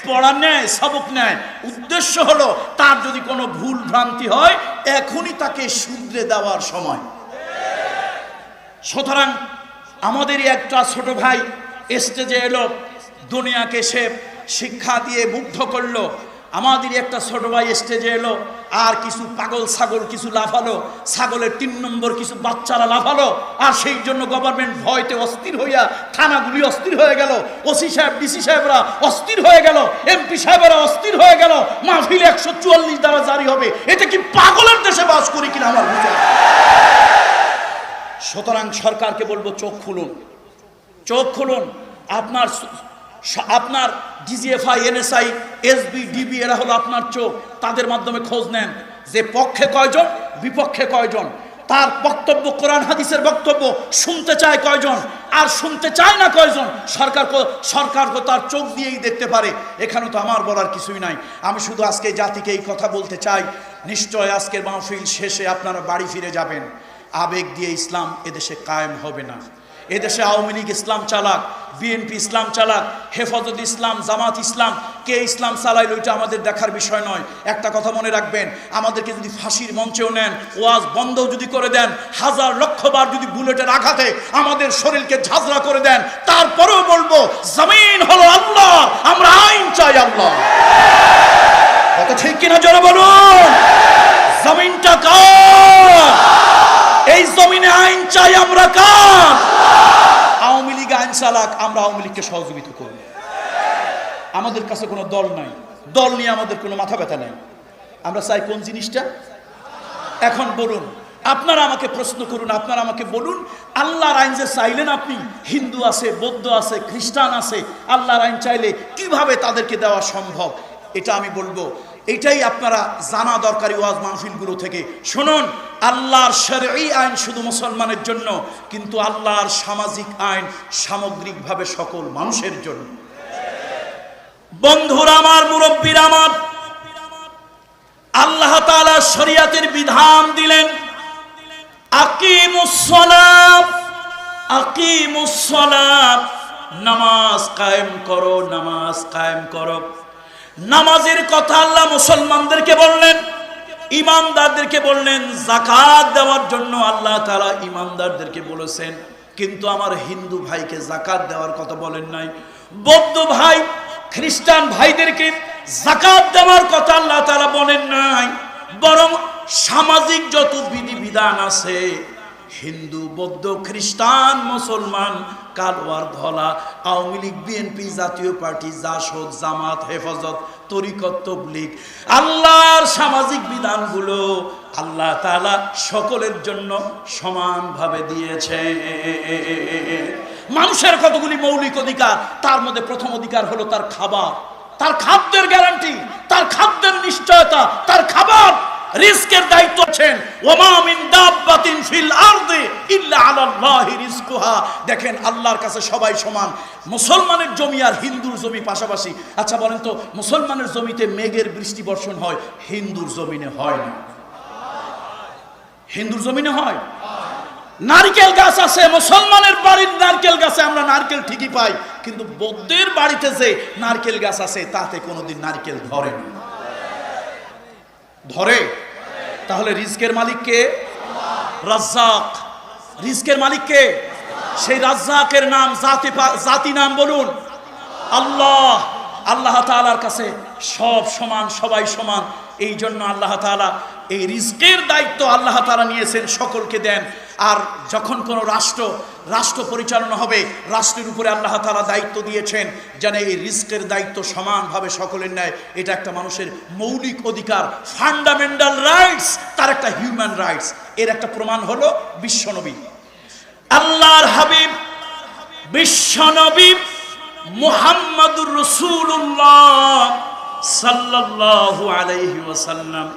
পড়া নেয়, সবক নেয়। উদ্দেশ্য হলো তার যদি কোনো ভুল ভ্রান্তি হয় এখনই তাকে শুধরে দেওয়ার সময়। সুতরাং আমাদেরই একটা ছোট ভাই স্টেজে এলো, দুনিয়াকে সে শিক্ষা দিয়ে মুগ্ধ করলো। আমাদেরই একটা ছোট ভাই স্টেজে এলো, আর কিছু পাগল ছাগল কিছু লাফালো, ছাগলের 3 নম্বর কিছু বাচ্চারা লাফালো, আর সেই জন্য গভর্নমেন্ট ভয়তে অস্থির হইয়া থানাগুলি অস্থির হয়ে গেল, ওসি সাহেব ডিসি সাহেবরা অস্থির হয়ে গেল, এমপি সাহেবরা অস্থির হয়ে গেল, মাহফিল 144 দ্বারা জারি হবে। এটা কি পাগলের দেশে বাস করি কিনা আমার বুঝে। সুতরাং সরকারকে বলবো চোখ খুলুন, চোখ খুলুন। আপনার ডিজিএফআই, এনএসআই, এসবি, ডিবি এরা হলো আপনার চোখ। তাদের মাধ্যমে খোঁজ নেন যে পক্ষে কয়জন, বিপক্ষে কয়জন, তার বক্তব্য কোরআন হাদিসের বক্তব্য শুনতে চায় কয়জন আর শুনতে চায় না কয়জন। সরকারকে তার চোখ দিয়েই দেখতে পারে। এখানে তো আমার বলার কিছুই নাই। আমি শুধু আজকে জাতিকে এই কথা বলতে চাই, নিশ্চয় আজকের মাহফিল শেষে আপনারা বাড়ি ফিরে যাবেন। আবেগ দিয়ে ইসলাম এদেশে কায়েম হবে না। এদেশে আওয়ামী লীগ ইসলাম চালাক, বিএনপি ইসলাম চালাক, হেফাজত ইসলাম, জামাত ইসলাম, কে ইসলাম চালাইল ওইটা আমাদের দেখার বিষয় নয়। একটা কথা মনে রাখবেন, আমাদেরকে যদি ফাঁসির মঞ্চেও নেন, ওয়াজ বন্ধও যদি করে দেন, 1000 লক্ষ বার যদি বুলেটের আঘাতে আমাদের শরীরকে ঝাঁঝরা করে দেন, তারপরেও বলবো জমিন হলো আল্লাহ, আমরা আইন চাই আল্লাহ। কত ঠিক কিনা জোরে বলুন। জমিনটা কার? এই জমিনে আইন চাই আমরা কার? আওয়ামী লীগ আইন চালাক, আমরা আওয়ামী লীগকে সহযোগিতা করব। আমাদের কাছে কোনো দল নাই, দল নিয়ে আমাদের কোনো মাথা ব্যথা নাই। আমরা চাই কোন জিনিসটা? এখন বলুন, আপনারা আমাকে প্রশ্ন করুন, আপনারা আমাকে বলুন, আল্লাহর আইন যে চাইলেন আপনি, হিন্দু আছে, বৌদ্ধ আছে, খ্রিস্টান আছে, আল্লাহর আইন চাইলে কিভাবে তাদেরকে দেওয়া সম্ভব? এটা আমি বলবো, এটাই আপনারা জানা দরকারি ওয়াজ মাহফিলগুলো থেকে। শুনুন, আল্লাহর শরঈ আইন শুধু মুসলমানের জন্য, কিন্তু আল্লাহর সামাজিক আইন সামগ্রিকভাবে সকল মানুষের জন্য। বন্ধুরা আমার, মুরব্বীরা আমার, আল্লাহ তাআলা শরীয়তের বিধান দিলেন, আকিমুস সালাত, আকিমুস সালাত, নামাজ কায়েম করো, নামাজ কায়েম করো। নামাজের কথা আল্লাহ মুসলমানদেরকে বললেন, ইমানদারদেরকে বললেন। যাকাত দেওয়ার জন্য আল্লাহ তাআলা ইমানদারদেরকে বলেছেন, কিন্তু আমার হিন্দু ভাইকে যাকাত দেওয়ার কথা বলেন নাই। বৌদ্ধ ভাই, খ্রিস্টান ভাইদেরকে যাকাত দেওয়ার কথা আল্লাহ তাআলা বলেন নাই। বরং সামাজিক যত বিধিবিধান আছে, হিন্দু, বৌদ্ধ, খ্রিস্টান, মুসলমান, কালো আর ধলা, আওয়ামী লীগ, বিএনপি, জাতীয় পার্টি, জাসদ, জামাত, হেফাজত, তরিকত, তাবলীগ, আল্লাহর সামাজিক বিধানগুলো আল্লাহ তাআলা সকলের জন্য সমানভাবে দিয়েছে। মানুষের কতগুলি মৌলিক অধিকার, তার মধ্যে প্রথম অধিকার হলো তার খাবার, তার খাদ্যের গ্যারান্টি, তার খাদ্যের নিশ্চয়তা, তার খাবার। রিজকের দায়িত্ব আছেন, ওমা মিন দাব্বাতিন ফিল আরদি ইল্লা আলাল্লাহি রিজকুহা। দেখেন, আল্লাহর কাছে সবাই সমান। মুসলমানের জমি আর হিন্দুর জমি পাশাপাশি। আচ্ছা বলেন তো, মুসলমানের জমিতে মেঘের বৃষ্টি বর্ষণ হয়, হিন্দুর জমিনে হয় না? হিন্দুর জমিনে হয়। নারকেল গাছ আছে, মুসলমানের বাড়ির নারকেল গাছে আমরা নারকেল ঠিকই পাই, কিন্তু বৌদ্ধের বাড়িতে যে নারকেল গাছ আছে তাতে কোনোদিন নারকেল ধরে না। ধরে? তাহলে রিজকের মালিক কে? রাজ্জাক। রিজকের মালিক কে? সেই রাজ্জাকের নাম, জাতি নাম বলুন, আল্লাহ। আল্লাহ তাআলার কাছে সব সমান, সবাই সমান। এই জন্য আল্লাহ তাআলা এই রিজকের দায়িত্ব আল্লাহ তাআলা নিয়েছেন, সকলকে দেন। আর যখন কোনো রাষ্ট্র পরিচালনা হবে, রাষ্ট্রের উপরে আল্লাহ তাআলা দায়িত্ব দিয়েছেন যেন এই রিজকের দায়িত্ব সমানভাবে সকলের নেয়। এটা একটা মানুষের মৌলিক অধিকার, ফান্ডামেন্টাল রাইটস, তার একটা হিউম্যান রাইটস। এর একটা প্রমাণ হলো বিশ্বনবী, আল্লাহর হাবিব, বিশ্বনবী মুহাম্মাদুর রাসূলুল্লাহ সাল্লাল্লাহু আলাইহি ওয়াসাল্লাম।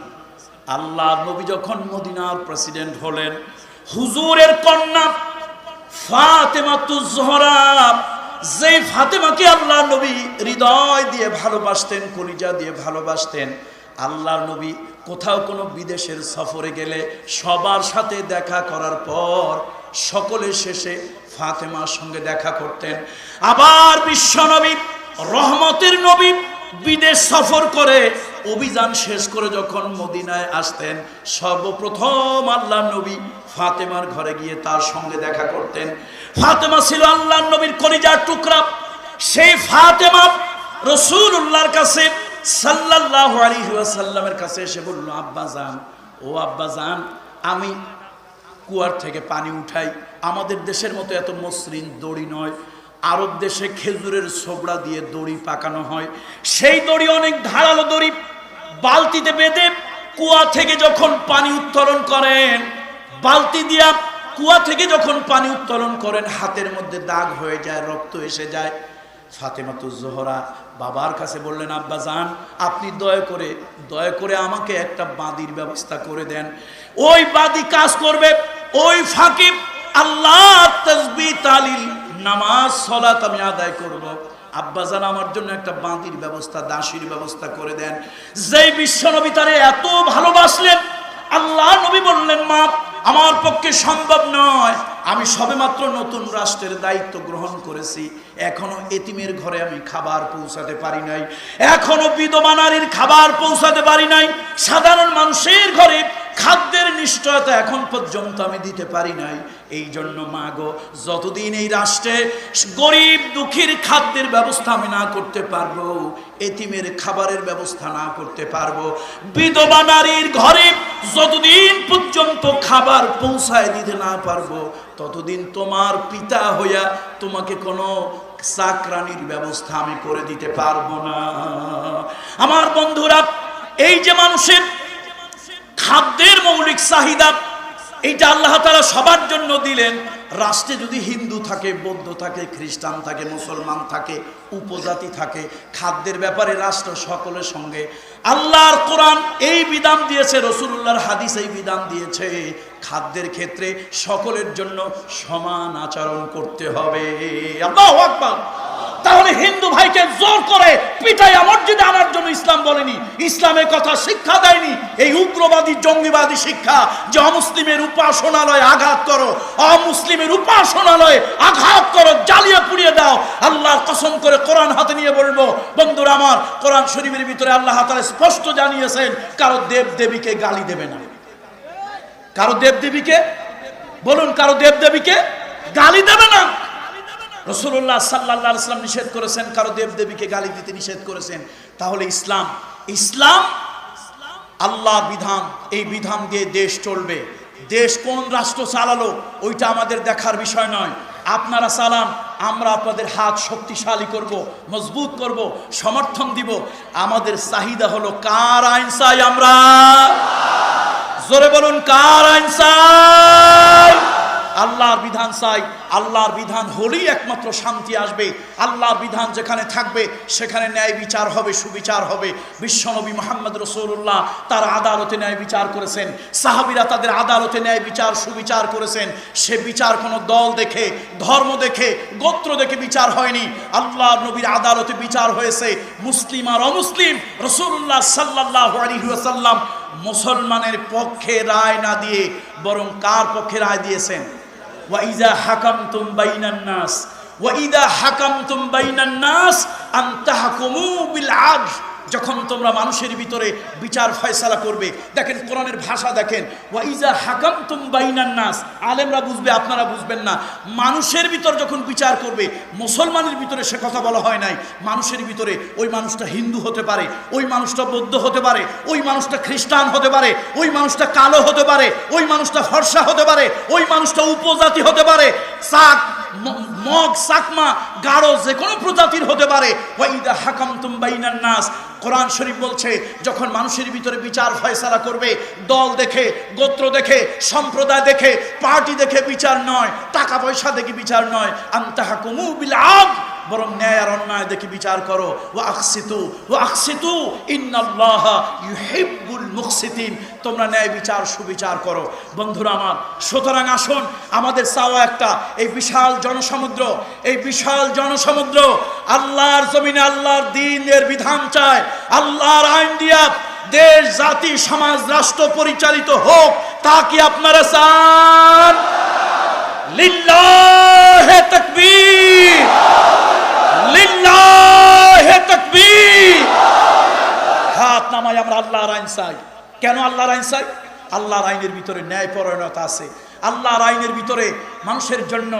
আল্লাহ নবী যখন মদিনার প্রেসিডেন্ট হলেন, হুজুরের কন্যা ফাতেমাতুজ জোহরা, যেই ফাতেমাকে আল্লাহ নবী হৃদয় দিয়ে ভালোবাসতেন, কলিজা দিয়ে ভালোবাসতেন, আল্লাহর নবী কোথাও কোনো বিদেশের সফরে গেলে সবার সাথে দেখা করার পর সকলের শেষে ফাতেমার সঙ্গে দেখা করতেন। আবার বিশ্ব নবী, রহমতের নবী বিদেশ সফর করে অভিযান শেষ করে যখন মদিনায় আসতেন, সর্বপ্রথম আল্লাহর নবী ফাতেমার ঘরে গিয়ে তার সঙ্গে দেখা করতেন। ফাতেমা ছিল আল্লাহর নবীর কলিজার টুকরা। সেই ফাতেমা রাসূলুল্লাহর কাছে সাল্লাল্লাহু আলাইহি ওয়াসাল্লামের কাছে এসে বলল, আব্বাজান, ও আব্বাজান, আমি কুয়ার থেকে পানি উঠাই। আমাদের দেশের মতো এত মসৃণ দড়ি নয়, আরব দেশে খেজুরের ছোবড়া দিয়ে দড়ি পাকানো হয়। সেই দড়ি অনেক ধারালো দড়ি, বালতিতে বেঁধে কুয়া থেকে যখন পানি উত্তোলন করেন, বালতি দিয়া কুয়া থেকে যখন পানি উত্তোলন করেন, হাতের মধ্যে দাগ হয়ে যায়, রক্ত এসে যায়। ফাতেমাতুজ জোহরা বাবার কাছে বললেন, আব্বাজান, আপনি দয়া করে আমাকে একটা বাঁদির ব্যবস্থা করে দেন। ওই বাঁদি কাজ করবে, ওই ফাঁকে আল্লাহ তাসবিহ তাহলিল নামাজ সালাত আমি আদায় করব। আব্বাজান, আমার জন্য একটা বাঁদির ব্যবস্থা, দাসীর ব্যবস্থা করে দেন। যেই বিশ্বনবী তারে এত ভালোবাসলেন, আল্লাহ নবী বললেন, মা, আমার পক্ষে সম্ভব নয়, আমি সবেমাত্র নতুন রাষ্ট্রের দায়িত্ব গ্রহণ করেছি, এখনো এতিমের ঘরে আমি খাবার পৌঁছাতে পারি নাই, এখনো বিধবা নারীর খাবার পৌঁছাতে পারি নাই, সাধারণ মানুষের ঘরে খাদ্যের নিশ্চয়তা এখন পর্যন্ত আমি দিতে পারি নাই। এই জন্য মা গো, যতদিন এই রাষ্ট্রে গরিব দুঃখীর খাদ্যের ব্যবস্থা আমি না করতে পারবো, এতিমের খাবারের ব্যবস্থা না করতে পারবো, বিধবা নারীর ঘরে যতদিন পর্যন্ত খাবার পৌঁছায় দিতে না পারবো, ততদিন তোমার পিতা হইয়া তোমাকে কোনো চাকরানির ব্যবস্থা আমি করে দিতে পারবো না। আমার বন্ধুরা, এই যে মানুষের খাদ্যের মৌলিক চাহিদা, এইটা আল্লাহ তাআলা সবার জন্য দিলেন। রাষ্ট্রে যদি হিন্দু থাকে, বৌদ্ধ থাকে, খ্রিস্টান থাকে, মুসলমান থাকে, উপজাতি থাকে, খাদ্যের ব্যাপারে রাষ্ট্র সকলের সঙ্গে আল্লাহর কোরআন এই বিধান দিয়েছে, রাসূলুল্লাহর হাদিস এই বিধান দিয়েছে, খাদ্যের ক্ষেত্রে সকলের জন্য সমান আচরণ করতে হবে। আল্লাহু আকবার। তাহলে হিন্দু ভাইকে জোর করে পিটাইয়া মসজিদে আনার জন্য ইসলাম বলেনি, ইসলামের কথা শিক্ষা দেয়নি এই উগ্রবাদী জঙ্গিবাদী শিক্ষা যে অমুসলিমের উপাসনালয়ে আঘাত করো, অমুসলিমের উপাসনালয়ে আঘাত করো, জ্বালিয়ে পুড়িয়ে দাও। আল্লাহর কসম করে কোরআন হাতে নিয়ে বলবো, বন্ধুরা আমার, কোরআন শরীফের ভিতরে আল্লাহ তাআলা স্পষ্ট জানিয়েছেন, কারো দেব দেবীকে গালি দেবে না। কারো দেব দেবীকে, বলুন, কারো দেব দেবীকে গালি দেবে না। রাসূলুল্লাহ সাল্লাল্লাহু আলাইহি ওয়াসাল্লাম নিষেধ করেছেন, কারো দেব দেবীকে গালি দিতে নিষেধ করেছেন। তাহলে ইসলাম আল্লাহর বিধান, এই বিধান দিয়ে দেশ চলবে। দেশ কোন রাষ্ট্র চালালো ওইটা আমাদের দেখার বিষয় নয়। আপনারা চালান, আমরা আপনাদের হাত শক্তিশালী করব, মজবুত করব, সমর্থন দিব। আমাদের চাহিদা হলো কার আইন চাই আমরা? জোরে বলুন, কার আইন চাই? আল্লাহর বিধান চাই। আল্লাহর বিধান হলেই একমাত্র শান্তি আসবে। আল্লাহর বিধান যেখানে থাকবে সেখানে ন্যায় বিচার হবে, সুবিচার হবে। বিশ্বনবী মুহাম্মদ রাসূলুল্লাহ তার আদালতে ন্যায় বিচার করেছেন, সাহাবীরা তাদের আদালতে ন্যায় বিচার সুবিচার করেছেন। সে বিচার কোনো দল দেখে, ধর্ম দেখে, গোত্র দেখে বিচার হয়নি। আল্লাহর নবীর আদালতে বিচার হয়েছে মুসলিম আর অমুসলিম। রাসূলুল্লাহ সাল্লাল্লাহু আলাইহি ওয়াসাল্লাম মুসলমানের পক্ষে রায় না দিয়ে বরং কার পক্ষে রায় দিয়েছেন? ওয়াইজা হাকামতুম বাইনান নাস, ওয়াইদা হাকামতুম বাইনান নাস আন তাহকুমু বিল আদল। যখন তোমরা মানুষের ভিতরে বিচার ফয়সালা করবে, দেখেন কোরআনের ভাষা দেখেন, ওয়াইজা হাকামতুম বাইনান নাস, আলেমরা বুঝবে, আপনারা বুঝবেন না। মানুষের ভিতর যখন বিচার করবে, মুসলমানের ভিতরে সে কথা বলা হয় নাই। মানুষের ভিতরে ওই মানুষটা হিন্দু হতে পারে, ওই মানুষটা বৌদ্ধ হতে পারে, ওই মানুষটা খ্রিস্টান হতে পারে, ওই মানুষটা কালো হতে পারে, ওই মানুষটা ফর্সা হতে পারে, ওই মানুষটা উপজাতি হতে পারে, মগ, চাকমা, গাঢ় যে কোনো প্রজাতির হতে পারে। ওয়াইদা হাকামতুম বাইনান নাস, কোরআন শরীফ বলছে যখন মানুষের ভিতরে বিচার ফয়সালা করবে, দল দেখে, গোত্র দেখে, সম্প্রদায় দেখে, পার্টি দেখে বিচার নয়, টাকা পয়সা দেখে বিচার নয়, আনতাহকুমু বিল আদল, বরং ন্যায় আর অন্যায় দেখে বিচার করো। ওয়া আকসিতু ইন্নাল্লাহা ইউহিব্বুল মুকসিতিন, তোমরা ন্যায় বিচার সুবিচার করো। বন্ধুরা আমার, সুতরাং আসুন, আমাদের চাওয়া একটা, এই বিশাল জনসমুদ্র, এই বিশাল জনসমুদ্র আল্লাহর জমিনে আল্লাহর দ্বীনের বিধান চায়, আল্লাহর আইন দিয়া দেশ জাতি সমাজ রাষ্ট্র পরিচালিত হোক, তা কি আপনারা চান? লিল্লাহে তাকবীর, লিল্লাহে তাকবীর। হাত নামাই আমরা আল্লাহর আইন চাই। কেন আল্লাহর আইন চাই? আল্লাহর আইনের ভিতরে ন্যায়পরায়ণতা আছে, আল্লাহর আইনের ভিতরে মানুষের জন্য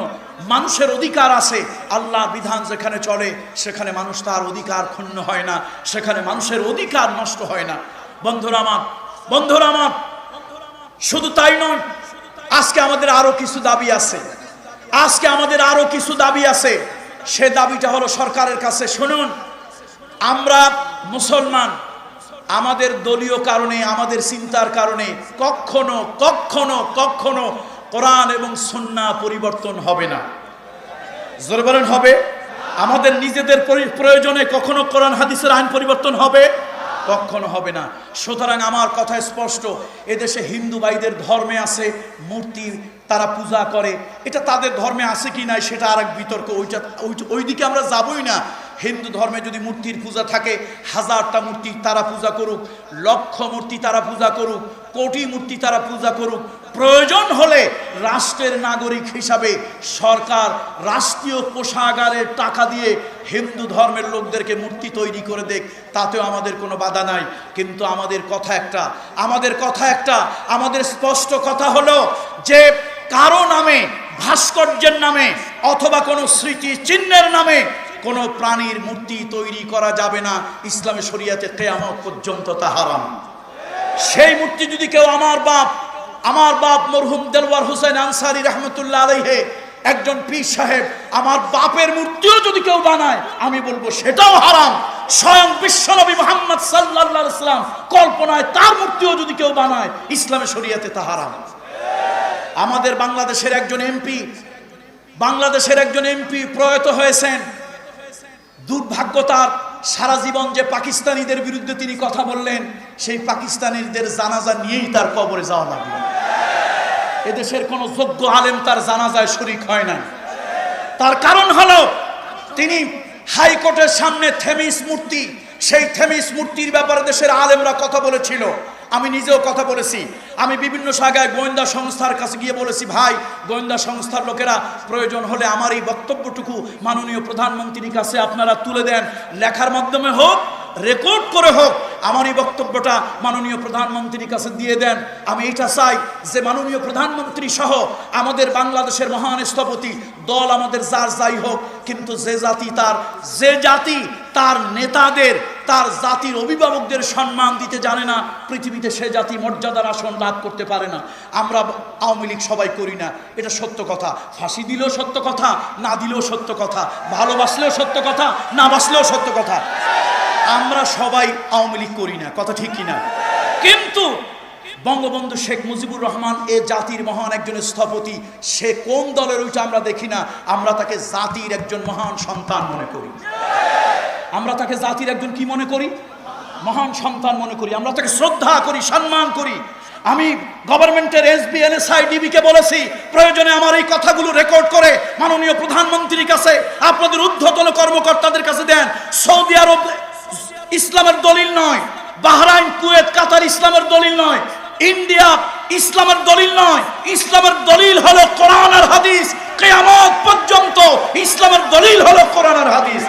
মানুষের অধিকার আছে। আল্লাহর বিধান যেখানে চলে সেখানে মানুষ তার অধিকার ক্ষুণ্ণ হয় না, সেখানে মানুষের অধিকার নষ্ট হয় না। বন্ধুরা আমার, শুধু তাই নয়, আজকে আমাদের আরো কিছু দাবি আছে, সে দাবিটা হলো সরকারের কাছে। শুনুন, আমরা মুসলমান, আমাদের দলীয় কারণে, আমাদের চিন্তার কারণে কখনো কখনো কখনো কোরআন এবং সুন্নাহ পরিবর্তন হবে না। জোরে বলেন হবে? আমাদের নিজেদের প্রয়োজনে কখনো কোরআন হাদিসের আইন পরিবর্তন হবে? কখনো হবে না। সুতরাং আমার কথা স্পষ্ট, এদেশে হিন্দু ভাইদের ধর্মে আছে মূর্তি, তারা পূজা করে, এটা তাদের ধর্মে আছে কি নাই সেটা আরেক বিতর্ক, ওইদিকে আমরা যাবই না। হিন্দু ধর্মে যদি মূর্তির পূজা থাকে, 1000টা মূর্তি তারা পূজা করুক, লক্ষ মূর্তি তারা পূজা করুক, কোটি মূর্তি তারা পূজা করুক। প্রয়োজন হলে রাষ্ট্রের নাগরিক হিসাবে সরকার রাষ্ট্রীয় কোষাগারের টাকা দিয়ে হিন্দু ধর্মের লোকদেরকে মূর্তি তৈরি করে দেখ, তাতেও আমাদের কোনো বাধা নাই। কিন্তু আমাদের কথা একটা, আমাদের স্পষ্ট কথা হলো যে কারো নামে, ভাস্কর্যের নামে অথবা কোনো স্মৃতি চিহ্নের নামে কোনো প্রাণীর মূর্তি তৈরি করা যাবে না। ইসলামী শরীয়তে কিয়ামত পর্যন্ত তা হারাম। সেই মূর্তি যদি কেউ, আমার বাপ মরহুম দেলওয়ার হোসেন আনসারী রহমতুল্লাহ আলাইহি, একজন পীর সাহেব, আমার বাপের মূর্তিও যদি কেউ বানায়, আমি বলবো সেটাও হারাম। স্বয়ং বিশ্বনবী মুহাম্মদ সাল্লাল্লাহু আলাইহি ওয়াসাল্লাম কল্পনায় তার মূর্তিও যদি কেউ বানায়, ইসলামী শরীয়তে তা হারাম। আমাদের বাংলাদেশের একজন এমপি প্রয়াত হয়েছেন। দুর্ভাগ্য তার, সারা জীবন যে পাকিস্তানিদের বিরুদ্ধে তিনি কথা বললেন, সেই পাকিস্তানিদের জানাজা নিয়েই তার কবরে যাওয়া লাগলো। এদেশের কোন যোগ্য আলেম তার জানাজায় শরীক হয় না। তার কারণ হলো তিনি হাইকোর্টের সামনে সেই থেমিস মূর্তির ব্যাপারে দেশের আলেমরা কথা বলেছিল, আমি নিজেও কথা বলেছি। আমি বিভিন্ন জায়গায় গোয়েন্দা সংস্থার কাছে গিয়ে বলেছি, ভাই, গোয়েন্দা সংস্থার লোকেরা প্রয়োজন হলে আমার এই বক্তব্যটুকু মাননীয় প্রধানমন্ত্রীর কাছে আপনারা তুলে দেন, লেখার মাধ্যমে হোক, রেকর্ড করে হোক, আমার এই বক্তব্যটা মাননীয় প্রধানমন্ত্রীর কাছে দিয়ে দেন। আমি এটা চাই যে মাননীয় প্রধানমন্ত্রী সহ আমাদের বাংলাদেশের মহান স্থপতি, দল আমাদের যাই হোক, কিন্তু যে জাতি তার নেতাদের, তার জাতির অভিভাবকদের সম্মান দিতে জানে না, পৃথিবীতে সে জাতি মর্যাদার আসন লাভ করতে পারে না। আমরা আওয়ামী লীগ সবাই করি না, এটা সত্য কথা। ফাঁসি দিলেও সত্য কথা, না দিলেও সত্য কথা, ভালোবাসলেও সত্য কথা, না বাসলেও সত্য কথা। আমরা সবাই আওয়ামী লীগ করি না, কথা ঠিক কিনা? কিন্তু বঙ্গবন্ধু শেখ মুজিবুর রহমান এ জাতির মহান একজন স্থপতি, সে কোন দলের ওইটা আমরা দেখি না, আমরা তাকে জাতির একজন মহান সন্তান মনে করি। আমরা তাকে জাতির একজন কি মনে করি? মহান সন্তান মনে করি। আমরা তাকে শ্রদ্ধা করি, সম্মান করি। আমি গভর্নমেন্টের এসবি, এনএসআই, ডিবিকে বলেছি, প্রয়োজনে আমার এই কথাগুলো রেকর্ড করে মাননীয় প্রধানমন্ত্রীর কাছে, আপনাদের ঊর্ধ্বতন কর্মকর্তাদের কাছে দেন। সৌদি আরব ইসলামের দলিল নয়, বাহরাইন, কুয়েত, কাতার ইসলামের দলিল নয়, ইন্ডিয়া ইসলামের দলিল নয়। ইসলামের দলিল হলো কোরআন আর হাদিস। কিয়ামত পর্যন্ত ইসলামের দলিল হলো কোরআন আর হাদিস।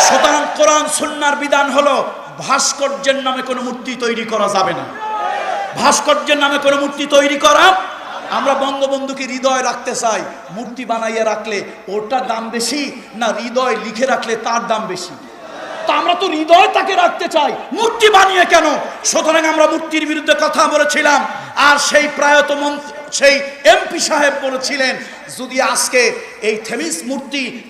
সুতরাং কোরআন সুন্নাহর বিধান হলো ভাস্কর্যের নামে কোনো মূর্তি তৈরি করা যাবে না। ভাস্কর্যের নামে কোনো মূর্তি তৈরি করা, আমরা বঙ্গবন্ধুকে হৃদয় রাখতে চাই, মূর্তি বানাইয়া রাখলে ওটার দাম বেশি না হৃদয় লিখে রাখলে তার দাম বেশি? তা আমরা তো হৃদয় তাকে রাখতে চাই, মূর্তি বানিয়ে কেন? সুতরাং আমরা মূর্তির বিরুদ্ধে কথা বলেছিলাম। আর সেই প্রয়াত সেই এমপি সাহেব বলেছিলেন, যদি আজকে এই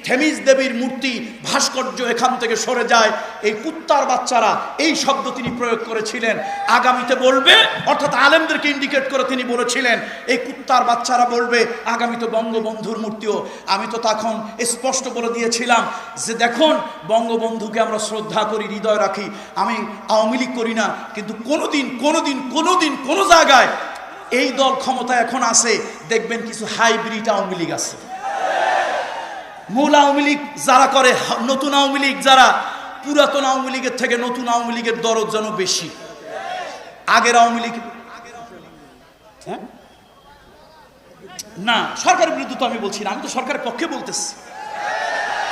থেমিস দেবীর মূর্তি ভাস্কর্য এখান থেকে সরে যায়, এই কুত্তার বাচ্চারা, এই শব্দ তিনি প্রয়োগ করেছিলেন, আগামীতে বলবে, অর্থাৎ আলেমদেরকে ইন্ডিকেট করে তিনি বলেছিলেন, এই কুত্তার বাচ্চারা বলবে আগামীতে বঙ্গবন্ধুর মূর্তিও। আমি তো তখন স্পষ্ট বলে দিয়েছিলাম যে দেখুন, বঙ্গবন্ধুকে আমরা শ্রদ্ধা করি, হৃদয় রাখি, আমি আওয়ামী লীগ করি না, কিন্তু কোনোদিন কোনো জায়গায় এই দল ক্ষমতা এখন আছে, দেখবেন কিছু হাইব্রিড আওয়ামী লীগ আছে। মূল আওয়ামী লীগ যারা করে, নতুন আওয়ামী লীগ যারা, পুরাতন আওয়ামী লীগের থেকে নতুন আওয়ামী লীগের দরদ যেন বেশি। আগের আওয়ামী লীগ, হ্যাঁ না সরকারের বিরুদ্ধে তো আমি বলছি না, আমি তো সরকারের পক্ষে বলতেছি,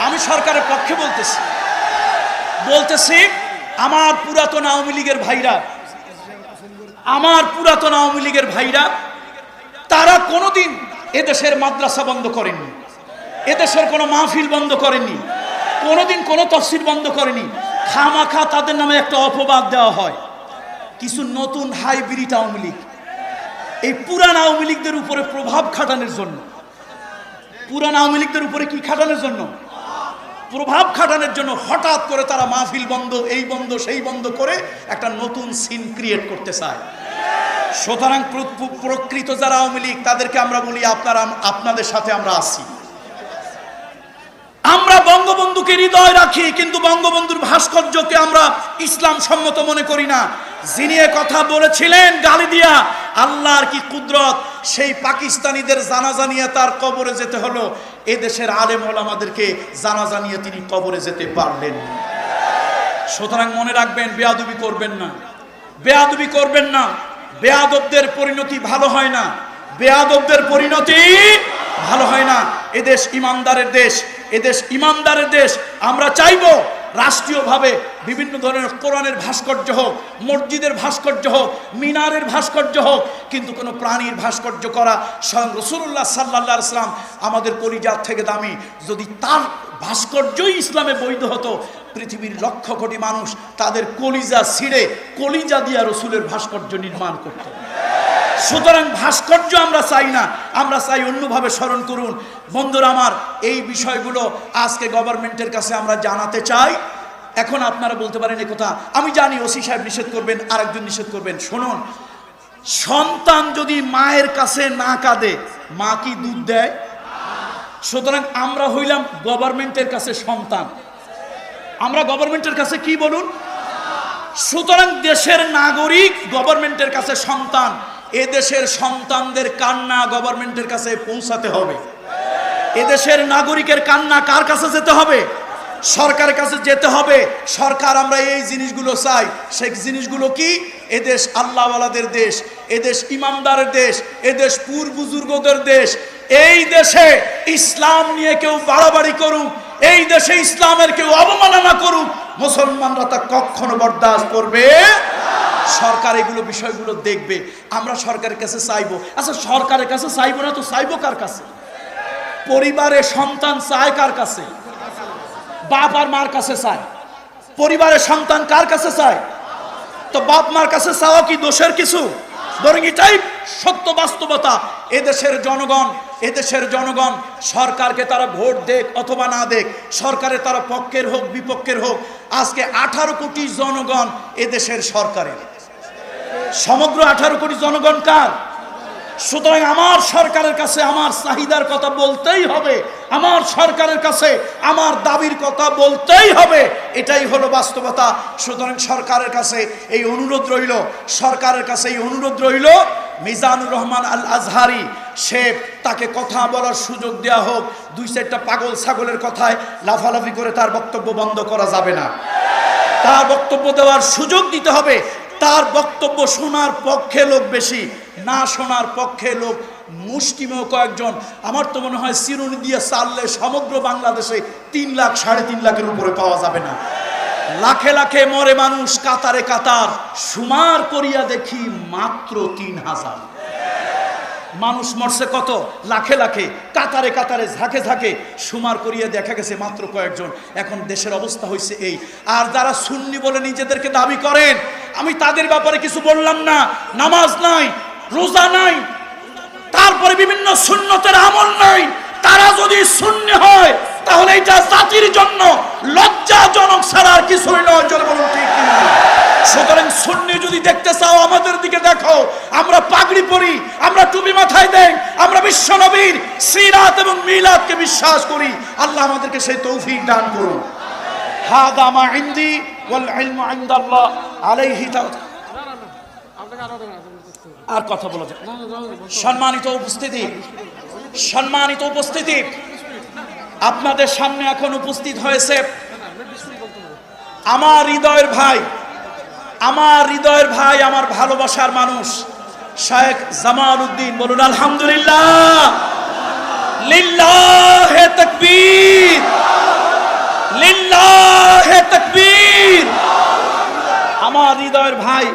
আমি সরকারের পক্ষে বলতেছি আমার পুরাতন আওয়ামী লীগের ভাইরা, আমার পুরাতন আওয়ামী লীগের ভাইরা তারা কোনোদিন এদেশের মাদ্রাসা বন্ধ করেননি, এদেশের কোনো মাহফিল বন্ধ করেননি, কোনোদিন কোনো তফসির বন্ধ করেনি। খামাখা তাদের নামে একটা অপবাদ দেওয়া হয়। কিছু নতুন হাইব্রিড আওয়ামী লীগ এই পুরান আওয়ামী লীগদের উপরে প্রভাব খাটানোর জন্য, পুরান আওয়ামী লীগদের উপরে কি খাটানোর জন্য? প্রভাব খাটানোর জন্য হঠাৎ করে তারা মাহফিল বন্ধ, এই বন্ধ, সেই বন্ধ করে একটা নতুন সিন ক্রিয়েট করতে চায়। সুতরাং প্রকৃত যারা আওয়ামী লীগ তাদেরকে আমরা বলি আপনারা, আপনাদের সাথে আমরা আছি। আমরা বঙ্গবন্ধুকে হৃদয় রাখি, কিন্তু বঙ্গবন্ধুর ভাস্কর্যকে আমরা ইসলাম সম্মত মনে করি না। যিনি কথা বলেছিলেন গালি দিয়া, আল্লাহর কি কুদরত, সেই পাকিস্তানিদের জানাজা নিয়ে তার কবরে যেতে হলো, এদেশের আলেম ওলামাদেরকে জানাজা নিয়ে তিনি কবরে যেতে পারলেন। সুতরাং মনে রাখবেন, বেয়াদবি করবেন না, বেয়াদবি করবেন না। বেয়াদবদের পরিণতি ভালো হয় না, বেয়াদবদের পরিণতি ভালো হয় না। এদেশ ইমানদারের দেশ, এদেশ ইমানদারের দেশ। আমরা চাইবো রাষ্ট্রীয়ভাবে বিভিন্ন ধরনের কোরআনের ভাস্কর্য হোক, মসজিদের ভাস্কর্য হোক, মিনারের ভাস্কর্য হোক, কিন্তু কোনো প্রাণীর ভাস্কর্য করা, স্বয়ং রাসূলুল্লাহ সাল্লাল্লাহু আলাইহি ওয়াসাল্লাম আমাদের কলিজার থেকে দামি, যদি তার ভাস্কর্যই ইসলামে বৈধ হতো, পৃথিবীর লক্ষ কোটি মানুষ তাদের কলিজা ছিঁড়ে কলিজা দিয়া রসুলের ভাস্কর্য নির্মাণ করত। সুতরাং ভাস্কর্য আমরা চাই না, আমরা চাই অন্যভাবে স্মরণ করুন। বন্ধুরা আমার, এই বিষয়গুলো আজকে গভর্নমেন্টের কাছে আমরা জানাতে চাই। এখন আপনারা বলতে পারেন এই কথা, আমি জানি ওসি সাহেব নিষেধ করবেন, আরেকজন নিষেধ করবেন। শুনুন, সন্তান যদি মায়ের কাছে না কাঁদে, মা কি দুধ দেয়? সুতরাং আমরা হইলাম গভর্নমেন্টের কাছে সন্তান, আমরা গভর্নমেন্টের কাছে কি বলুন? সুতরাং দেশের নাগরিক গভর্নমেন্টের কাছে সন্তান। এদেশের সন্তানদের কান্না গভর্নমেন্টের কাছে পৌঁছাতে হবে। এদেশের নাগরিকের কান্না কার কাছে যেতে হবে? সরকারের কাছে যেতে হবে। সরকার আমরা এই জিনিসগুলো চাই, সেই জিনিসগুলো কি? এদেশ আল্লাহওয়ালাদের দেশ, এদেশ ইমানদারের দেশ, এদেশ পূর বুজুর্গদের দেশ। এই দেশে ইসলাম নিয়ে কেউ বাড়াবাড়ি করুক, এই দেশে ইসলামের কেউ অবমাননা করুক, মুসলমানরা তা কখনো বরদাস্ত করবে। সরকার এগুলো বিষয়গুলো দেখবে। আমরা সরকারের কাছে চাইবো। আচ্ছা, সরকারের কাছে চাইবো না তো চাইবো কার কাছে? পরিবারে সন্তান চায় কার কাছে? বাপ আর মার কাছে চায়। পরিবারের সন্তান কার কাছে চায়? তো বাপ মার কাছে চাওয়া কি দোষের কিছু? বরং এটাই সত্য বাস্তবতা। এদেশের জনগণ, এদেশের জনগণ সরকারকে তারা ভোট দেখ অথবা না দেখ, সরকারের তারা পক্ষের হোক বিপক্ষের হোক, আজকে 18 কোটি জনগণ এদেশের সরকারের। সমগ্র 18 কোটি জনগণ কার? সুতরাং আমার সরকারের কাছে আমার চাহিদার কথা বলতেই হবে, আমার সরকারের কাছে আমার দাবির কথা বলতেই হবে। এটাই হলো বাস্তবতা। সুতরাং সরকারের কাছে এই অনুরোধ রইল, সরকারের কাছে এই অনুরোধ রইল, মিজানুর রহমান আল আজহারি সে তাকে কথা বলার সুযোগ দেওয়া হোক। 2-4টা পাগল ছাগলের কথায় লাফালাফি করে তার বক্তব্য বন্ধ করা যাবে না। তার বক্তব্য দেওয়ার সুযোগ দিতে হবে। তার বক্তব্য শোনার পক্ষে লোক বেশি, না শোনার পক্ষে লোক মুষ্টিমেয় কয়েকজন। আমার তো মনে হয় চিরুনি দিয়ে চাললে সমগ্র বাংলাদেশে 3 লাখ 3.5 লাখের উপরে পাওয়া যাবে না। লাখে লাখে মরে মানুষ কাতারে কাতার, সুমার করিয়া দেখি মাত্র 3000 মানুষ মরছে। কত? লাখে লাখে, কাতারে কাতারে, ঝাঁকে ঝাঁকে, সুমার করিয়া দেখা গেছে মাত্র কয়েকজন। এখন দেশের অবস্থা হয়েছে এই। আর যারা সুন্নি বলে নিজেদেরকে দাবি করেন, আমি তাদের ব্যাপারে কিছু বললাম না। নামাজ নাই, রোজা নাই, তারপরে বিভিন্ন সুন্নতের আমল নাই। তারা যদি সুন্নি হয় তাহলে এটা জাতির জন্য লজ্জাজনক ছাড়া আর কিছুই নয়। চলে বলুন ঠিক কিনা? সুতরাং সুন্নি যদি দেখতে চাও আমাদের দিকে দেখো। আমরা পাগড়ি পরি, আমরা টুপি মাথায় দেই, আমরা বিশ্ব নবীর সিরাত এবং মিলাদকে বিশ্বাস করি। আল্লাহ আমাদেরকে সেই তৌফিক দান করুন। হাদা মা ইনদি ওয়াল ইলমু ইনদাল্লাহ আলাইহি তাওয়াক্কাল। আর কথা বলা যায়? সম্মানিত উপস্থিতি, সম্মানিত উপস্থিতি, আপনাদের সামনে এখন উপস্থিত হয়েছে আমার হৃদয়ের ভাই, আমার হৃদয়ের ভাই, আমার ভালোবাসার মানুষ শেখ জামাল উদ্দিন, বলুন আলহামদুলিল্লাহ। লিল্লাহে তাকবীর, লিল্লাহে তাকবীর। আমার হৃদয়ের ভাই,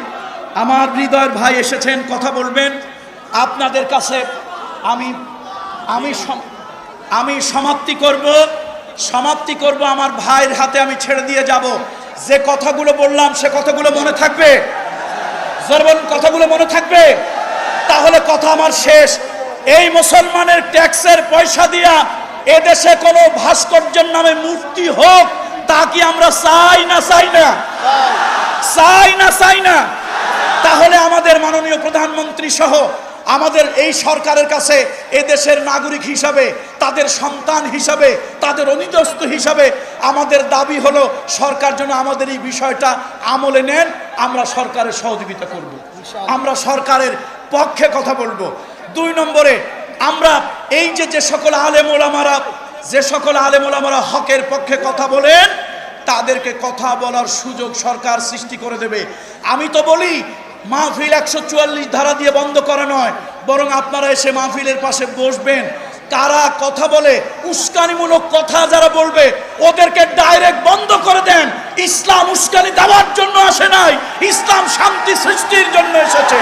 আমার হৃদয়ের ভাই এসেছেন, কথা বলবেন আপনাদের কাছে। আমি সমাপ্তি করব, আমার ভাইয়ের হাতে আমি ছেড়ে দিয়ে যাব। যে কথাগুলো বললাম সে কথাগুলো মনে থাকবে? জরবন কথাগুলো মনে থাকবে? তাহলে কথা আমার শেষ। এই মুসলমানের ট্যাক্সের পয়সা দিয়া এদেশে কোনো ভাস্কর্যের নামে মূর্তি হোক, তা কি আমরা চাই না চাই না? চাই না চাই না? তাহলে আমাদের মাননীয় প্রধানমন্ত্রী সহ আমাদের এই সরকারের কাছে এদেশের নাগরিক হিসাবে, তাদের সন্তান হিসাবে, তাদের অনুগত হিসাবে আমাদের দাবি হলো সরকার যেন আমাদের এই বিষয়টা আমলে নেন। আমরা সরকারের সহযোগিতা করব, আমরা সরকারের পক্ষে কথা বলবো। 2 নম্বরে, আমরা এই যে সকল আলেম ওলামারা হকের পক্ষে কথা বলেন, তাদেরকে কথা বলার সুযোগ সরকার সৃষ্টি করে দেবে। আমি তো বলি মাহফিল 144 ধারা দিয়ে বন্ধ করা নয়, বরং আপনারা এসে মাহফিলের পাশে বসবেন। কারা কথা বলে, উস্কানিমূলক কথা যারা বলবে, ওদেরকে ডাইরেক্ট বন্ধ করে দেন। ইসলাম উস্কানি দেওয়ার জন্য আসে নাই, ইসলাম শান্তি সৃষ্টির জন্য এসেছে।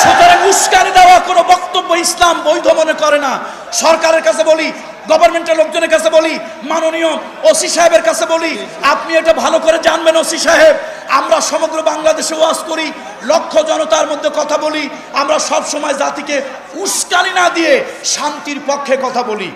সুতরাং উস্কানি দেওয়া কোনো বক্তব্য ইসলাম বৈধ মনে করে না। সরকারের কাছে বলি, গভর্নমেন্টের লোকজনের কাছে বলি, মাননীয় ওসি সাহেবের কাছে বলি, আপনি এটা ভালো করে জানবেন ওসি সাহেব, আমরা সমগ্র বাংলাদেশে ওয়াজ করি, লক্ষ জনতার মধ্যে কথা বলি, আমরা সব সময় জাতিকে উস্কানি না দিয়ে শান্তির পক্ষে কথা বলি,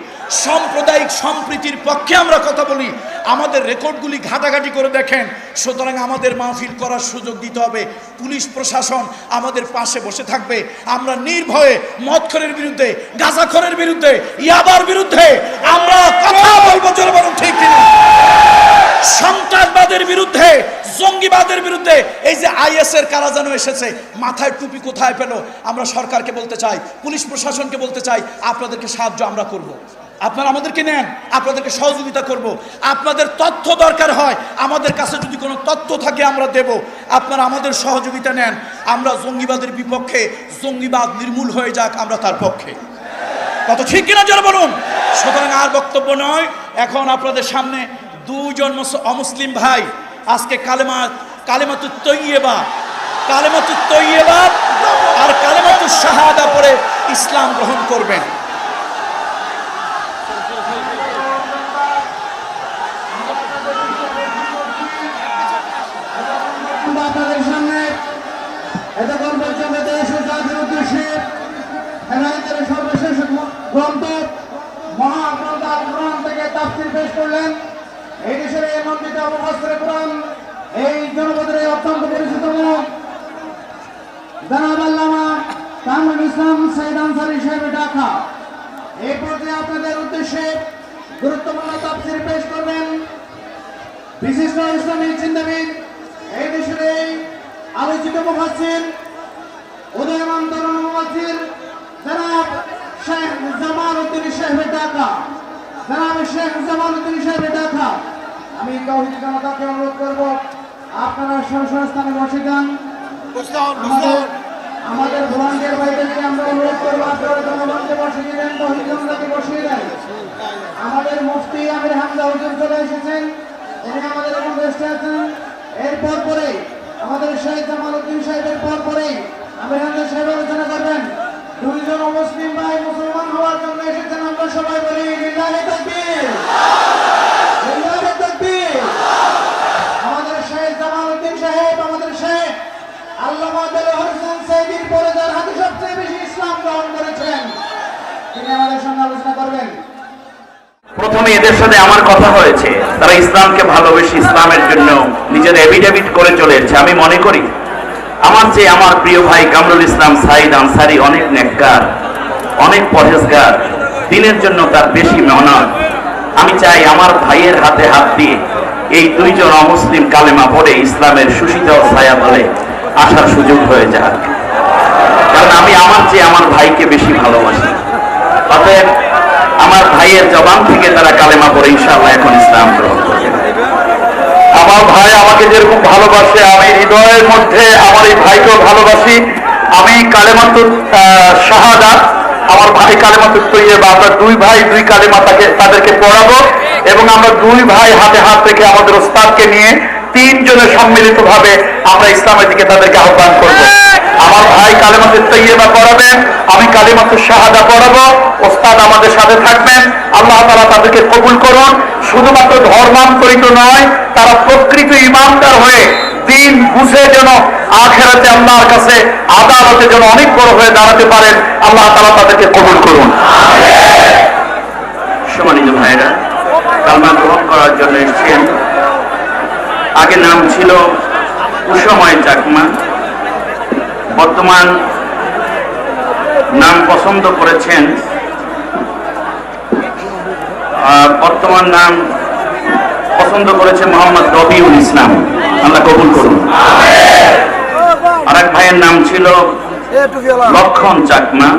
সাম্প্রদায়িক সম্প্রীতির পক্ষে আমরা কথা বলি। আমাদের রেকর্ডগুলি ঘাটাঘাটি করে দেখেন। সুতরাং আমাদের মাহফিল করার সুযোগ দিতে হবে। পুলিশ প্রশাসন আমাদের পাশে বসে থাকবে। আমরা নির্ভয়ে মদখোরের বিরুদ্ধে, গাঁজাখোরের বিরুদ্ধে, ইয়াবার বিরুদ্ধে আমরা কথা বলবো। জোরে বলুন ঠিক কিনা? সন্ত্রাসবাদের বিরুদ্ধে, জঙ্গিবাদের বিরুদ্ধে, এই যে IS এর কারা যেন এসেছে, মাথায় টুপি কোথায় পেল? আমরা সরকারকে বলতে চাই, পুলিশ প্রশাসনকে বলতে চাই, আপনাদেরকে সাহায্য আমরা করব। আপনারা আমাদেরকে নেন, আপনাদেরকে সহযোগিতা করব। আপনাদের তথ্য দরকার হয়, আমাদের কাছে যদি কোনো তথ্য থাকে আমরা দেব। আপনারা আমাদের সহযোগিতা নেন। আমরা জঙ্গিবাদের বিপক্ষে, জঙ্গিবাদ নির্মূল হয়ে যাক, আমরা তার পক্ষে। কত ঠিক কিনা যারা বলুন। সুতরাং আর বক্তব্য নয়, এখন আপনাদের সামনে 2 জন অমুসলিম ভাই আজকে কালেমাতুত তৈয়বা আর কালেমাতুশ শাহাদা পড়ে ইসলাম গ্রহণ করবেন। আপনাদের সামনে এতক্ষণ পর্যন্ত দেশ ও জাতির উদ্দেশ্যে হেদায়েতের সর্বশেষ গ্রন্থ মহাগ্রন্থ আল কোরআন থেকে তাফসীর পেশ করলেন। এই দেশের এই মন্দির মুফাসসিরে কোরআন, এই জনপদের অত্যন্ত পরিচিত মুখ জনাব আল্লামা কামরুল ইসলাম সৈয়দ আনসারী সাহেব ঢাকা। এই পর্যায়ে আপনাদের উদ্দেশ্যে গুরুত্বপূর্ণ তাফসীর পেশ করবেন বিশিষ্ট ইসলামিক চিন্তাবিদ, এই দেশের এই আলোচিত মুফাসসির, উদীয়মান তরুণ মুফাসসির জনাব শেখ জামাল উদ্দিন সাহেব ঢাকা। জনাব শেখ জামাল উদ্দিন সাহেব ঢাকা। আমি তাওহীদ জনতাকে অনুরোধ করব, আপনারা স্থানে বসে যান। আমাদের ভলান্টিয়ার ভাইদেরকে আমরা অনুরোধ করবো, আপনারা জনগণকে বসিয়ে দেন, তাওহীদ জনতাকে বসিয়ে দেন। আমাদের মুফতি আমির হামজা হুজুর চলে এসেছেন, উনি আমাদের এখন বসে আছেন। এরপর পরে আমাদের শেখ জামাল উদ্দিন সাহেবের পরে আমির হামজা সাহেব আলোচনা করবেন। 2 জন মুসলিম ভাই মুসলমান হওয়ার জন্য এসেছেন, আমরা সবাই বলি লিল্লাহি তাকবীর, লিল্লাহি তাকবীর। আমাদের শেখ জামাল উদ্দিন সাহেব, আমাদের শেখ আল্লামা দেলোয়ার হোসেন সাইদির পরে যার হাতে সবচেয়ে বেশি ইসলাম গ্রহণ করেছেন, তিনি আমাদের সঙ্গে আলোচনা করবেন। প্রথমে এদের সাথে আমার কথা হয়েছে, তারা ইসলামকে ভালোবেসে ইসলামের জন্য নিজের এফিডেভিট করে চলে এসেছে। আমি মনে করি আমার চেয়ে আমার প্রিয় ভাই কামরুল ইসলাম সাইদ আনসারী অনেক নেককার, অনেক পরহেজগার, দিনের জন্য তার বেশি মেহনত। আমি চাই আমার ভাইয়ের হাতে হাত দিয়ে এই 2 জন অমুসলিম কালেমা পড়ে ইসলামের সুশীতল ছায়া তলে আসার সুযোগ হয়ে যাক, কারণ আমি আমার চেয়ে আমার ভাইকে বেশি ভালোবাসি। অতএব আমার ভাইয়ের জবান থেকে তারা কালেমা পড়ে ইনশাআল্লাহ এখন ইসলাম গ্রহণ করবে। আমার ভাই আমাকে যেরকম ভালোবাসে, আমি হৃদয়ের মধ্যে আমার এই ভাইকেও ভালোবাসি। আমি কালেমাতুল শাহাদাত, আমার ভাই কালেমাতুল তৈয়বা, আমরা দুই ভাই দুই কালেমা তাদেরকে পড়াবো এবং আমরা দুই ভাই হাতে হাত রেখে আমাদের ওস্তাদকে নিয়ে তিনজনে সম্মিলিতভাবে আমরা ইসলামের দিকে তাদেরকে আহ্বান করব। আমার ভাই কালেমাতুল তৈয়বা পড়াবেন, আমি কালেমাতুল শাহাদা পড়াবো, ওস্তাদ আমাদের সাথে থাকবেন। আল্লাহ তাআলা তাদেরকে কবুল করুন। শুধুমাত্র ধর্মান্তরিত নয়, তারা প্রকৃত ইমানদার হয়ে দিন বুঝে যেন আখিরাতে আল্লাহর কাছে আদালতে যেন অনেক বড় হয়ে দাঁড়াতে পারেন। আল্লাহ তাআলা তাদেরকে কবুল করুন। সম্মানিত ভাইরা, কালমা গ্রহণ করার জন্য এসেছেন। আগে নাম ছিল কুসময় চাকমা, বর্তমান নাম পছন্দ করেছেন, বর্তমান নাম পছন্দ করেছে মোহাম্মদ রবিউল ইসলাম। আল্লাহ কবুল করুন। আরেক ভাইয়ের নাম ছিল লক্ষণ চাকমা,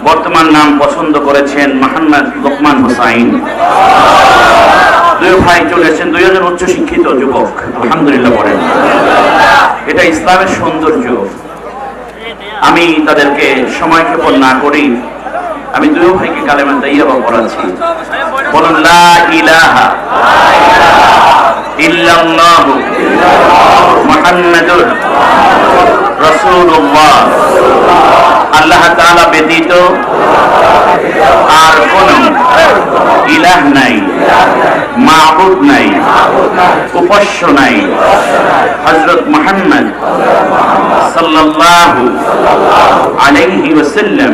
বর্তমান নাম পছন্দ করেছেন মোহাম্মদ লোকমান হোসাইন। দুই ভাই চলে এসেছেন, দুইজন উচ্চ শিক্ষিত যুবক, আলহামদুলিল্লাহ বলেন। এটা ইসলামের সৌন্দর্য। আমি তাদেরকে সময়ক্ষেপণ না করি, আমি দুই ভাইকে কালেমা তাইয়্যিবা পড়াচ্ছি। বলুন লা ইলাহা ইল্লাল্লাহু মুহাম্মাদুর রাসূলুল্লাহ। আল্লাহ তাআলা ব্যতীত আর কোন ইলাহ নাই, মাবুদ নাই, উপাস্য নাই। হযরত মুহাম্মদ সাল্লাল্লাহু আলাইহি ওয়াসাল্লাম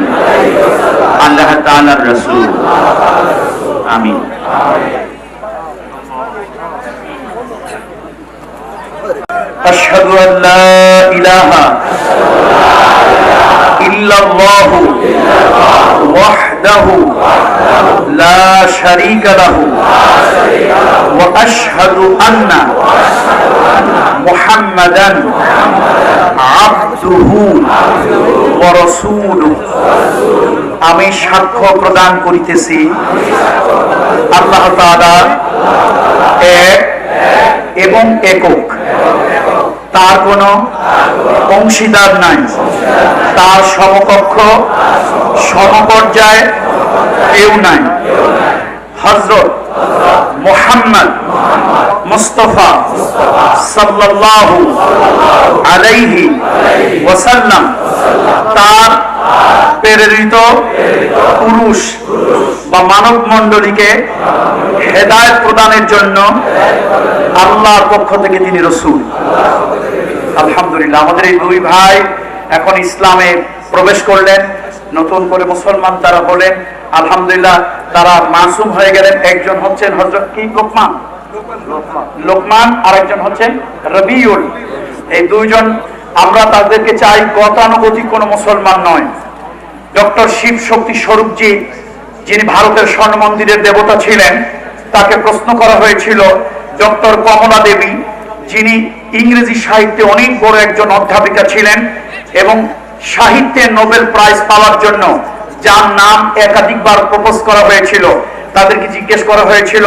আল্লাহ তাআলার রাসূল। আমিন। আশহাদু আল্লা ইলাহা ইল্লাল্লাহু ওয়াহদাহু লা শারীকা লাহু ওয়া আশহাদু আন্না মুহাম্মাদান আবদুহু ওয়া রাসূলুহু। আমি সাক্ষ্য প্রদান করিতেছি আল্লাহ তাআলা এক এবং একক, তার কোনো অংশীদার নাই, তার সমকক্ষ সমপর্যায় কেউ নাই। হযরত মুহাম্মদ মুস্তাফা সাল্লাল্লাহু আলাইহি ওয়াসাল্লাম তার প্রেরিত পুরুষ বা মানব মণ্ডলীকে হেদায়েত প্রদানের জন্য আল্লাহর পক্ষ থেকে তিনি রাসূল। আলহামদুলিল্লাহ, আমাদের এই দুই ভাই এখন ইসলামে প্রবেশ করলেন, নতুন করে মুসলমান তারা হলেন। আলহামদুলিল্লাহ, তারা মাসুম হয়ে গেলেন। একজন হচ্ছেন হযরত কি লোকমান, আর একজন হচ্ছেন রবিউল। এই দুইজন আমরা তাদেরকে চাই, গতানুগতিক কোনো মুসলমান নয়। ডক্টর শিব শক্তি স্বরূপজি, যিনি ভারতের স্বর্ণ মন্দিরের দেবতা ছিলেন, তাকে প্রশ্ন করা হয়েছিল ডক্টর কমলা দেবী, যিনি ইংরেজি সাহিত্যে অনেক বড় একজন অধ্যাপিকা ছিলেন এবং সাহিত্যে নোবেল প্রাইজ পাওয়ার জন্য যার নাম একাধিকবার প্রপোজ করা হয়েছিল, তাদেরকে জিজ্ঞেস করা হয়েছিল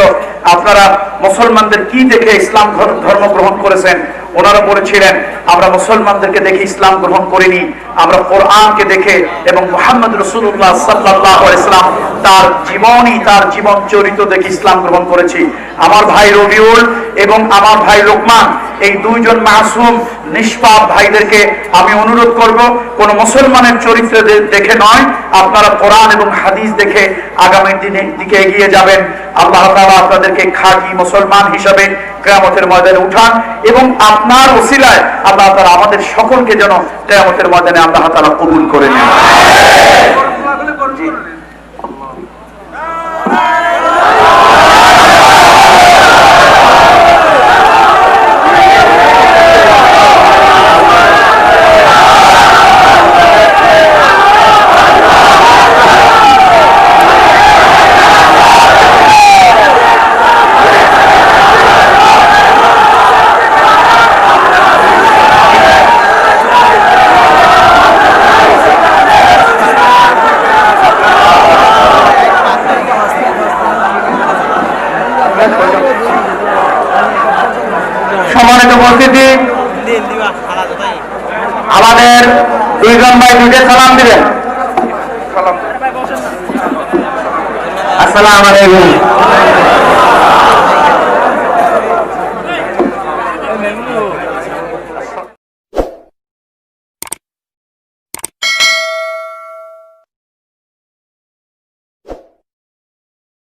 আপনারা মুসলমানদের কি দেখে ইসলাম ধর্ম গ্রহণ করেছেন। ওনারা বলেছিলেন আমরা মুসলমানদেরকে দেখে ইসলাম গ্রহণ করিনি, আমরা কোরআনকে দেখে এবং মুহাম্মদ রাসূলুল্লাহ সাল্লাল্লাহু আলাইহি ওয়াসাল্লাম তার জীবনী, তার জীবন চরিত্র দেখে ইসলাম গ্রহণ করেছি। আমার ভাই রবিউল এবং আমার ভাই লোকমান, এই দুইজন মাসুম নিষ্পাপ ভাইদেরকে আমি অনুরোধ করব, কোন মুসলমানের চরিত্র দেখে নয়, আপনারা কোরআন এবং হাদিস দেখে আগামী দিকে এগিয়ে যাবেন। আল্লাহ তাআলা আপনাদেরকে খাঁটি মুসলমান হিসাবে কিয়ামতের ময়দানে উঠান এবং আপনার ওসিলায় আল্লাহ তাআলা আমাদের সকলকে যেন কিয়ামতের ময়দানে আল্লাহ তাআলা কবুল করে নেন। উপস্থিতি, আমাদের দুইজন ভাই দুইটা সালাম দিবেন। আসসালামু আলাইকুম।